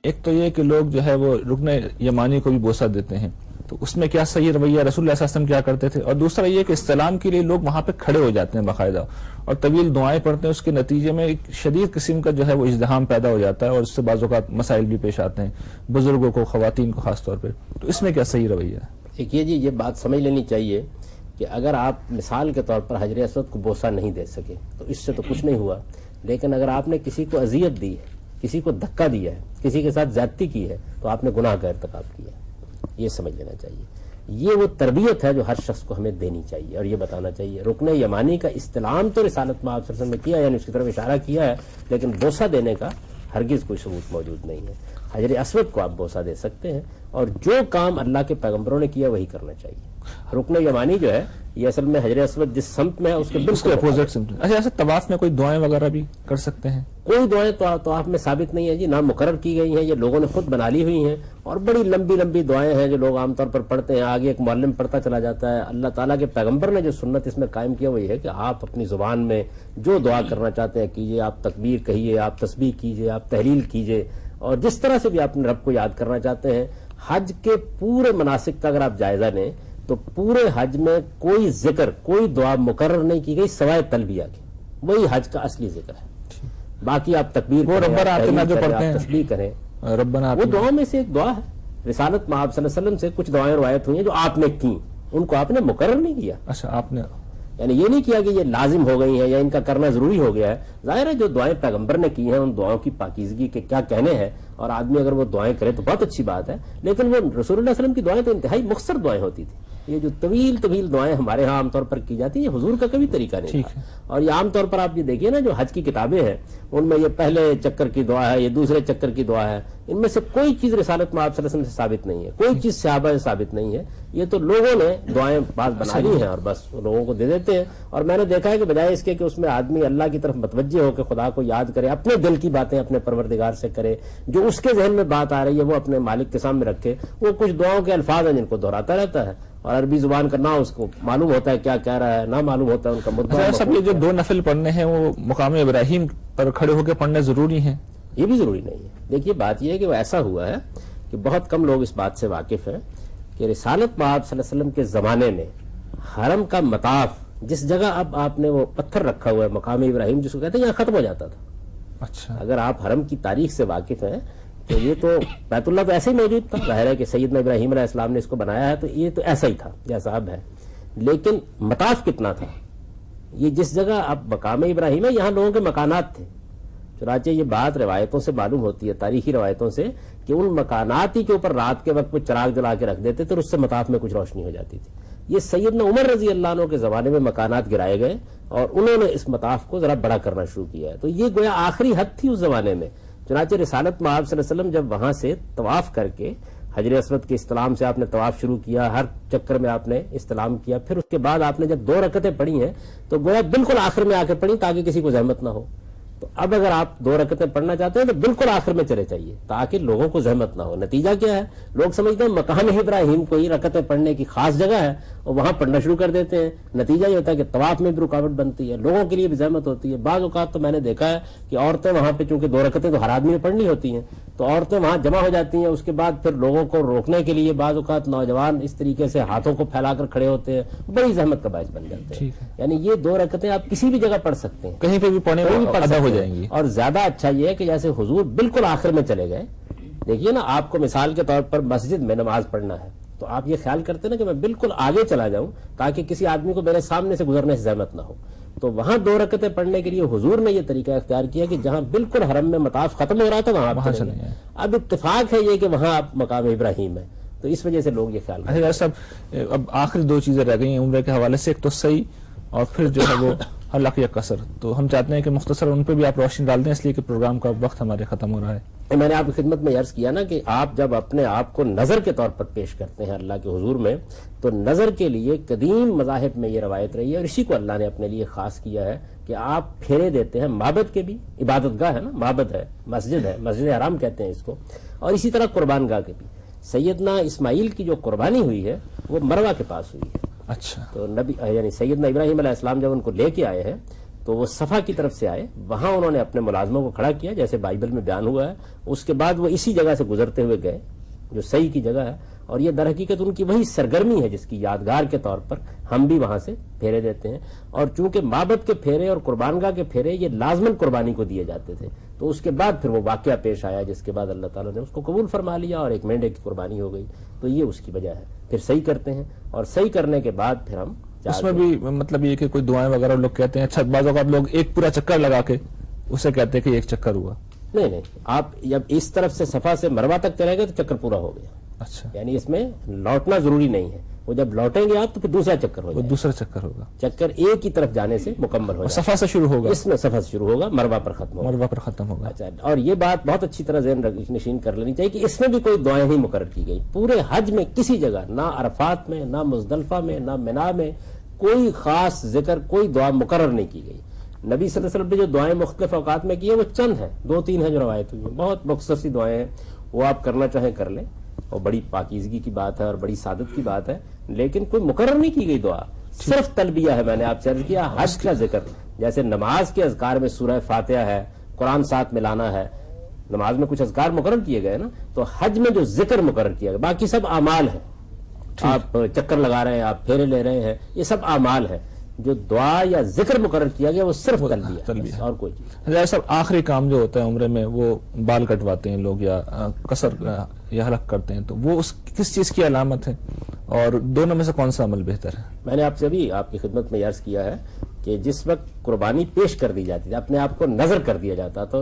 ایک تو یہ کہ لوگ جو ہے وہ رکن یمانی کو بھی بوسہ دیتے ہیں، تو اس میں کیا صحیح رویہ، رسول اللہ صلی اللہ علیہ وسلم کیا کرتے تھے. اور دوسرا یہ کہ استلام کے لیے لوگ وہاں پہ کھڑے ہو جاتے ہیں باقاعدہ اور طویل دعائیں پڑھتے ہیں. اس کے نتیجے میں ایک شدید قسم کا جو ہے وہ ازدحام پیدا ہو جاتا ہے اور اس سے بعض اوقات مسائل بھی پیش آتے ہیں بزرگوں کو، خواتین کو خاص طور پہ. تو اس میں کیا صحیح رویہ ہے؟ دیکھیے جی، یہ بات سمجھ لینی چاہیے کہ اگر آپ مثال کے طور پر حجر اسود کو بوسہ نہیں دے سکے تو اس سے تو کچھ نہیں ہوا، لیکن اگر آپ نے کسی کو اذیت دی ہے، کسی کو دھکا دیا ہے، کسی کے ساتھ زیادتی کی ہے تو آپ نے گناہ کا ارتکاب کیا ہے. یہ سمجھ لینا چاہیے. یہ وہ تربیت ہے جو ہر شخص کو ہمیں دینی چاہیے اور یہ بتانا چاہیے. رکن یمانی کا استلام تو رسالت میں آپ نے کیا، یعنی اس کی طرف اشارہ کیا ہے، لیکن بوسہ دینے کا ہرگز کوئی ثبوت موجود نہیں ہے. حجر اسود کو آپ بوسہ دے سکتے ہیں، اور جو کام اللہ کے پیغمبروں نے کیا وہی کرنا چاہیے. رکن یمانی جو ہے یہ اصل میں حجر اسود جس سمت میں ہے اس کے بالکل اپوزٹ سمت. اچھا، ایسے طواف میں کوئی دعائیں وغیرہ بھی کر سکتے ہیں؟ کوئی دعائیں طواف میں ثابت نہیں ہے جی، نہ مقرر کی گئی ہیں، یہ لوگوں نے خود بنا لی ہوئی ہیں، اور بڑی لمبی لمبی دعائیں ہیں جو لوگ عام طور پر پڑھتے ہیں. آگے ایک معلم پڑھتا چلا جاتا ہے. اللہ تعالیٰ کے پیغمبر نے جو سنت اس میں قائم کیا وہ یہ ہے کہ آپ اپنی زبان میں جو دعا کرنا چاہتے ہیں کیجئے. آپ تکبیر کہیے، آپ تسبیح کیجئے، آپ تحلیل کیجئے، اور جس طرح سے بھی آپ اپنے رب کو یاد کرنا چاہتے ہیں. حج کے پورے مناسک کا اگر آپ جائزہ لیں تو پورے حج میں کوئی ذکر، کوئی دعا مقرر نہیں کی گئی سوائے تلبیہ کے. وہی حج کا اصلی ذکر ہے. باقی آپ تکبیر کریں، ربنا آتنا جو پڑھتے ہیں، تسبیح کریں، ربنا وہ دعاؤں میں سے ایک دعا ہے. رسالت میں آپ صلی اللہ علیہ وسلم سے کچھ دعائیں روایت ہوئی ہیں جو آپ نے کی، ان کو آپ نے مقرر نہیں کیا. اچھا، آپ نے یعنی یہ نہیں کیا کہ یہ لازم ہو گئی ہیں یا ان کا کرنا ضروری ہو گیا ہے. ظاہر ہے جو دعائیں پیغمبر نے کی ہیں ان دعاؤں کی پاکیزگی کے کیا کہنے ہیں، اور آدمی اگر وہ دعائیں کرے تو بہت اچھی بات ہے، لیکن وہ رسول اللہ صلی اللہ علیہ وسلم کی دعائیں تو انتہائی مختصر دعائیں ہوتی تھیں. یہ جو طویل طویل دعائیں ہمارے ہاں عام طور پر کی جاتی ہیں، یہ حضور کا کبھی طریقہ نہیں تھا. اور یہ عام طور پر آپ یہ دیکھیے نا جو حج کی کتابیں ہیں ان میں یہ پہلے چکر کی دعا ہے، یہ دوسرے چکر کی دعا ہے، ان میں سے کوئی چیز رسالت میں آپ صلی اللہ علیہ وسلم سے ثابت نہیں ہے، کوئی چیز صحابہ سے ثابت نہیں ہے. یہ تو لوگوں نے دعائیں بعض بنا لی ہیں اور بس لوگوں کو دے دیتے ہیں. اور میں نے دیکھا ہے کہ بجائے اس کے کہ اس میں آدمی اللہ کی طرف متوجہ ہو کے خدا کو یاد کرے، اپنے دل کی باتیں اپنے پروردگار سے کرے، جو اس کے ذہن میں بات آ رہی ہے وہ اپنے مالک کے سامنے رکھے. وہ کچھ دعاؤں کے الفاظ ہیں جن کو دہراتا رہتا ہے، اور عربی زبان کا نہ اس کو معلوم ہوتا ہے کیا کہہ رہا ہے، نہ معلوم ہوتا ہے ان کا مدعا. سب یہ جو 2 نفل پڑھنے ہیں وہ مقام ابراہیم پر کھڑے ہو کے پڑھنے ضروری ہیں؟ یہ بھی ضروری نہیں ہے. دیکھیے بات یہ ہے کہ وہ ایسا ہوا ہے کہ بہت کم لوگ اس بات سے واقف ہیں کہ رسالت مآب صلی اللہ علیہ وسلم کے زمانے میں حرم کا مطاف جس جگہ اب آپ نے وہ پتھر رکھا ہوا ہے مقام ابراہیم جس کو کہتے ہیں، یہاں ختم ہو جاتا تھا. اچھا، اگر آپ حرم کی تاریخ سے واقف ہیں تو یہ تو بیت اللہ تو ایسے ہی موجود تھا. ظاہر ہے کہ سیدنا ابراہیم علیہ السلام نے اس کو بنایا ہے تو یہ تو ایسا ہی تھا جیسا اب ہے. لیکن مطاف کتنا تھا؟ یہ جس جگہ اب مقام ابراہیم ہے یہاں لوگوں کے مکانات تھے. چنانچہ یہ بات روایتوں سے معلوم ہوتی ہے، تاریخی روایتوں سے، کہ ان مکانات ہی کے اوپر رات کے وقت وہ چراغ جلا کے رکھ دیتے تھے اور اس سے مطاف میں کچھ روشنی ہو جاتی تھی. یہ سیدنا عمر رضی اللہ عنہ کے زمانے میں مکانات گرائے گئے اور انہوں نے اس مطاف کو ذرا بڑا کرنا شروع کیا ہے. تو یہ گویا آخری حد تھی اس زمانے میں. چنانچہ رسالت میں آپ صلی اللہ علیہ وسلم جب وہاں سے طواف کر کے حجر اسود کے استلام سے آپ نے طواف شروع کیا، ہر چکر میں آپ نے استلام کیا، پھر اس کے بعد آپ نے جب 2 رکعتیں پڑھی ہیں تو گویا بالکل آخر میں آ کے پڑھی تاکہ کسی کو زحمت نہ ہو. تو اب اگر آپ 2 رکعتیں پڑھنا چاہتے ہیں تو بالکل آخر میں چلے چاہیے تاکہ لوگوں کو زحمت نہ ہو. نتیجہ کیا ہے؟ لوگ سمجھتے ہیں مقام ابراہیم کو ہی رکعتیں پڑھنے کی خاص جگہ ہے اور وہاں پڑھنا شروع کر دیتے ہیں. نتیجہ یہ ہوتا ہے کہ طواف میں بھی رکاوٹ بنتی ہے، لوگوں کے لیے بھی زحمت ہوتی ہے. بعض اوقات تو میں نے دیکھا ہے کہ عورتیں وہاں پہ چونکہ 2 رکعتیں تو ہر آدمی میں پڑھنی ہوتی ہیں تو عورتیں وہاں جمع ہو جاتی ہیں. اس کے بعد پھر لوگوں کو روکنے کے لیے بعض اوقات نوجوان اس طریقے سے ہاتھوں کو پھیلا کر کھڑے ہوتے ہیں، بڑی زحمت کا باعث بن جاتے ہیں. یعنی یہ 2 رکعتیں آپ کسی بھی جگہ پڑھ سکتے ہیں، کہیں پہ بھی پڑھنے ادا ہو جائیں گی. اور زیادہ اچھا یہ ہے کہ جیسے حضور بالکل آخر میں چلے گئے. دیکھیے نا، آپ کو مثال کے طور پر مسجد میں نماز پڑھنا ہے تو آپ یہ خیال کرتے نا کہ میں بالکل آگے چلا جاؤں تاکہ کسی آدمی کو میرے سامنے سے گزرنے سے زحمت نہ ہو. تو وہاں 2 رکعتیں پڑھنے کے لیے حضور نے یہ طریقہ اختیار کیا کہ جہاں بالکل حرم میں مطاف ختم ہو رہا تھا وہاں چلیں گے. اب اتفاق ہے یہ کہ وہاں اب مقام ابراہیم ہے تو اس وجہ سے لوگ یہ خیال کرتے ہیں. صاحب اب آخری 2 چیزیں رہ گئی ہیں عمرے کے حوالے سے، ایک تو صحیح اور پھر جو ہے وہ حلق یا قصر. تو ہم چاہتے ہیں کہ مختصر ان پہ بھی آپ روشنی ڈال دیں اس لیے کہ پروگرام کا وقت ہمارے ختم ہو رہا ہے. میں نے آپ کی خدمت میں عرض کیا نا کہ آپ جب اپنے آپ کو نظر کے طور پر پیش کرتے ہیں اللہ کے حضور میں تو نظر کے لیے قدیم مذاہب میں یہ روایت رہی ہے اور اسی کو اللہ نے اپنے لیے خاص کیا ہے کہ آپ پھیرے دیتے ہیں. معبد کے بھی عبادت گاہ ہے نا، معبد ہے، مسجد ہے، مسجد حرام کہتے ہیں اس کو، اور اسی طرح قربان گاہ کے بھی. سیدنا اسماعیل کی جو قربانی ہوئی ہے وہ مروہ کے پاس ہوئی ہے. اچھا، تو نبی یعنی سیدنا ابراہیم علیہ السلام جب ان کو لے کے آئے ہیں تو وہ صفا کی طرف سے آئے، وہاں انہوں نے اپنے ملازموں کو کھڑا کیا جیسے بائبل میں بیان ہوا ہے. اس کے بعد وہ اسی جگہ سے گزرتے ہوئے گئے جو صحیح کی جگہ ہے، اور یہ در حقیقت ان کی وہی سرگرمی ہے جس کی یادگار کے طور پر ہم بھی وہاں سے پھیرے دیتے ہیں. اور چونکہ معبد کے پھیرے اور قربان گاہ کے پھیرے یہ لازماً قربانی کو دیے جاتے تھے تو اس کے بعد پھر وہ واقعہ پیش آیا جس کے بعد اللہ تعالیٰ نے اس کو قبول فرما لیا اور ایک مینڈے کی قربانی ہو گئی. تو یہ اس کی وجہ ہے. پھر صحیح کرتے ہیں اور صحیح کرنے کے بعد پھر ہم اس میں بھی مطلب یہ کہ کوئی دعائیں وغیرہ لوگ کہتے ہیں. اچھا، بعض اوقات لوگ ایک پورا چکر لگا کے اسے کہتے ہیں کہ ایک چکر ہوا. نہیں، آپ جب اس طرف سے صفا سے مروہ تک چلے گئے تو چکر پورا ہو گیا. اچھا، یعنی اس میں لوٹنا ضروری نہیں ہے. وہ جب لوٹیں گے آپ تو پھر دوسرا چکر ہو وہ جائے، دوسرا چکر ہوگا، چکر ایک کی طرف جانے سے مکمل ہو اور جائے، صفا سے شروع ہوگا، اس میں سفر شروع ہوگا، مروا پر ختم ہوگا۔ مروا پر ختم ہوگا۔ اچھا، اور یہ بات بہت اچھی طرح ذہن نشین کر لینی چاہیے کہ اس میں بھی کوئی دعائیں نہیں مقرر کی گئی، پورے حج میں کسی جگہ، نہ عرفات میں، نہ مزدلفہ میں، نہ منا میں کوئی خاص ذکر، کوئی دعا مقرر نہیں کی گئی۔ نبی صلی اللہ علیہ وسلم نے جو دعائیں مختلف اوقات میں کی ہیں وہ چند ہیں، 2-3 ہیں جو روایت ہوئی ہیں، بہت مختصر سی دعائیں ہیں، وہ آپ کرنا چاہیں کر لیں، اور بڑی پاکیزگی کی بات ہے اور بڑی سعادت کی بات ہے، لیکن کوئی مقرر نہیں کی گئی دعا، صرف تلبیہ ہے۔ میں نے آپ سے عرض کیا حج کا ذکر، جیسے نماز کے اذکار میں سورہ فاتحہ ہے، قرآن ساتھ ملانا ہے، نماز میں کچھ اذکار مقرر کیے گئے نا، تو حج میں جو ذکر مقرر کیا گیا، باقی سب اعمال ہیں، آپ چکر لگا رہے ہیں، آپ پھیرے لے رہے ہیں، یہ سب اعمال ہیں، جو دعا یا ذکر مقرر کیا گیا وہ صرف تلبیہ ہے اور کوئی چیز۔ جیسا صاحب آخری کام جو ہوتا ہے عمرے میں، وہ بال کٹواتے ہیں لوگ یا قصر یا حلق کرتے ہیں، تو وہ اس کس چیز کی علامت ہے اور دونوں میں سے کون سا عمل بہتر ہے؟ میں نے آپ سے ابھی آپ کی خدمت میں عرض کیا ہے کہ جس وقت قربانی پیش کر دی جاتی تھی، اپنے آپ کو نظر کر دیا جاتا تھا،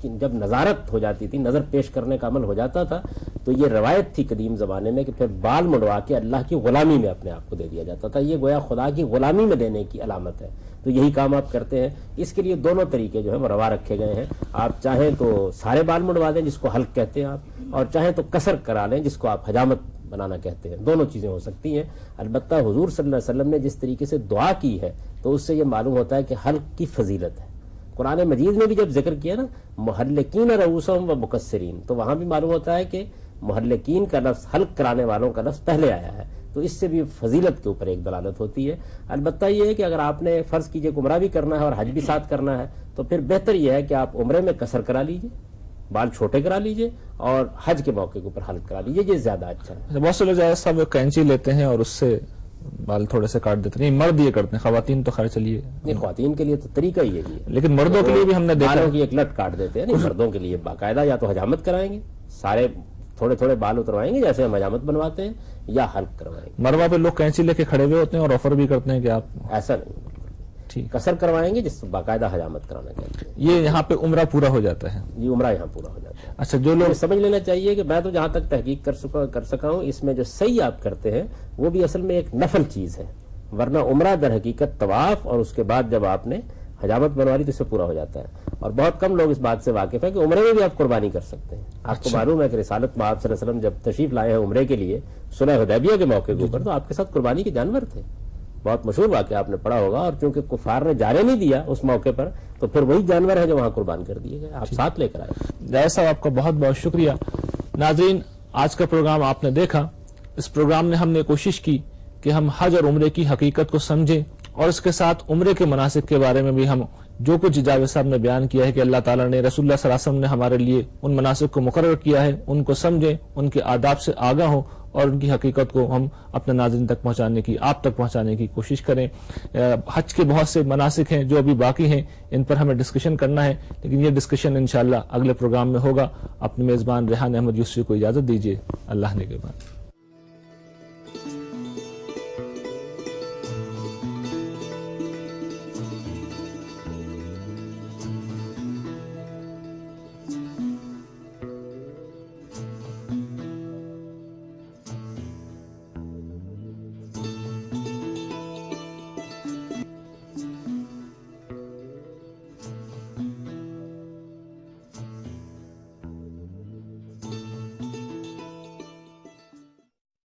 جب نظارت ہو جاتی تھی، نظر پیش کرنے کا عمل ہو جاتا تھا، تو یہ روایت تھی قدیم زمانے میں کہ پھر بال منڈوا کے اللہ کی غلامی میں اپنے آپ کو دے دیا جاتا تھا، یہ گویا خدا کی غلامی میں دینے کی علامت ہے۔ تو یہی کام آپ کرتے ہیں، اس کے لیے دونوں طریقے جو ہے وہ روا رکھے گئے ہیں، آپ چاہیں تو سارے بال منڈوا دیں جس کو حلق کہتے ہیں آپ، اور چاہیں تو قصر کرا لیں جس کو آپ حجامت بنانا کہتے ہیں، دونوں چیزیں ہو سکتی ہیں۔ البتہ حضور صلی اللہ علیہ وسلم نے جس طریقے سے دعا کی ہے تو اس سے یہ معلوم ہوتا ہے کہ حلق کی فضیلت ہے۔ قرآن مجید میں بھی جب ذکر کیا نا محلقین رؤوسہم و مقصرین، تو وہاں بھی معلوم ہوتا ہے کہ محلقین کا لفظ، حلق کرانے والوں کا لفظ پہلے آیا ہے، تو اس سے بھی فضیلت کے اوپر ایک دلالت ہوتی ہے۔ البتہ یہ ہے کہ اگر آپ نے فرض کیجئے عمرہ بھی کرنا ہے اور حج بھی ساتھ کرنا ہے تو پھر بہتر یہ ہے کہ آپ عمرے میں قصر کرا لیجئے، بال چھوٹے کرا لیجئے، اور حج کے موقع کے اوپر حلق کرا لیجئے، یہ زیادہ اچھا ہے۔ بہت سے لوگ صاحب وہ کینچی لیتے ہیں اور اس سے بال تھوڑے سے کاٹ دیتے ہیں، مرد یہ کرتے ہیں، خواتین تو خیر چلیے، نہیں، خواتین کے لیے تو طریقہ یہی ہے، لیکن مردوں کے لیے بھی ہم نے دیکھا بالوں کی ایک لٹ کاٹ دیتے ہیں۔ نہیں، مردوں کے لیے باقاعدہ یا تو حجامت کرائیں گے، سارے تھوڑے تھوڑے بال اتروائیں گے جیسے ہم حجامت بنواتے ہیں، یا حلق کروائیں گے۔ مروا پہ لوگ کینچی لے کے کھڑے ہوئے ہوتے ہیں اور آفر بھی کرتے ہیں کہ آپ ایسا نہیں، ٹھیک قصر کروائیں گے جس کو باقاعدہ حجامت کرانا کہتے ہیں، یہ یہاں پہ عمرہ پورا ہو جاتا ہے۔ یہ عمرہ یہاں پورا ہو جاتا ہے۔ اچھا، جو لوگ یہ سمجھ لینا چاہیے کہ میں تو جہاں تک تحقیق کر سکا ہوں، اس میں جو صحیح آپ کرتے ہیں وہ بھی اصل میں ایک نفل چیز ہے، ورنہ عمرہ در حقیقت طواف اور اس کے بعد جب آپ نے حجامت بنوا لی تو اس سے پورا ہو جاتا ہے، اور بہت کم لوگ اس بات سے واقف ہیں کہ عمرے میں بھی آپ قربانی کر سکتے ہیں۔ آپ کو معلوم ہے کہ رسالت میں آپ صلی اللہ علیہ وسلم جب تشریف لائے ہیں عمرے کے لیے صلح حدیبیہ کے موقع کے اوپر، تو آپ کے ساتھ قربانی کے جانور تھے، بہت مشہور واقعہ آپ نے پڑھا ہوگا، اور چونکہ کفار نے جانے نہیں دیا اس موقع پر تو پھر وہی جانور ہے جو وہاں قربان کر دیے گئے، آپ ساتھ لے کر آئے۔ جائز صاحب آپ کا بہت بہت شکریہ۔ ناظرین، آج کا پروگرام آپ نے دیکھا، اس پروگرام میں ہم نے کوشش کی کہ ہم حج اور عمرے کی حقیقت کو سمجھیں، اور اس کے ساتھ عمرے کے مناسک کے بارے میں بھی ہم جو کچھ جاوید صاحب نے بیان کیا ہے کہ اللہ تعالیٰ نے، رسول اللہ صلی اللہ علیہ وسلم نے ہمارے لیے ان مناسک کو مقرر کیا ہے، ان کو سمجھیں، ان کے آداب سے آگاہ ہوں، اور ان کی حقیقت کو ہم اپنے ناظرین تک پہنچانے کی، آپ تک پہنچانے کی کوشش کریں۔ حج کے بہت سے مناسک ہیں جو ابھی باقی ہیں، ان پر ہمیں ڈسکشن کرنا ہے، لیکن یہ ڈسکشن انشاءاللہ اگلے پروگرام میں ہوگا۔ اپنے میزبان ریحان احمد یوسفی کو اجازت دیجیے، اللہ نے کے بعد۔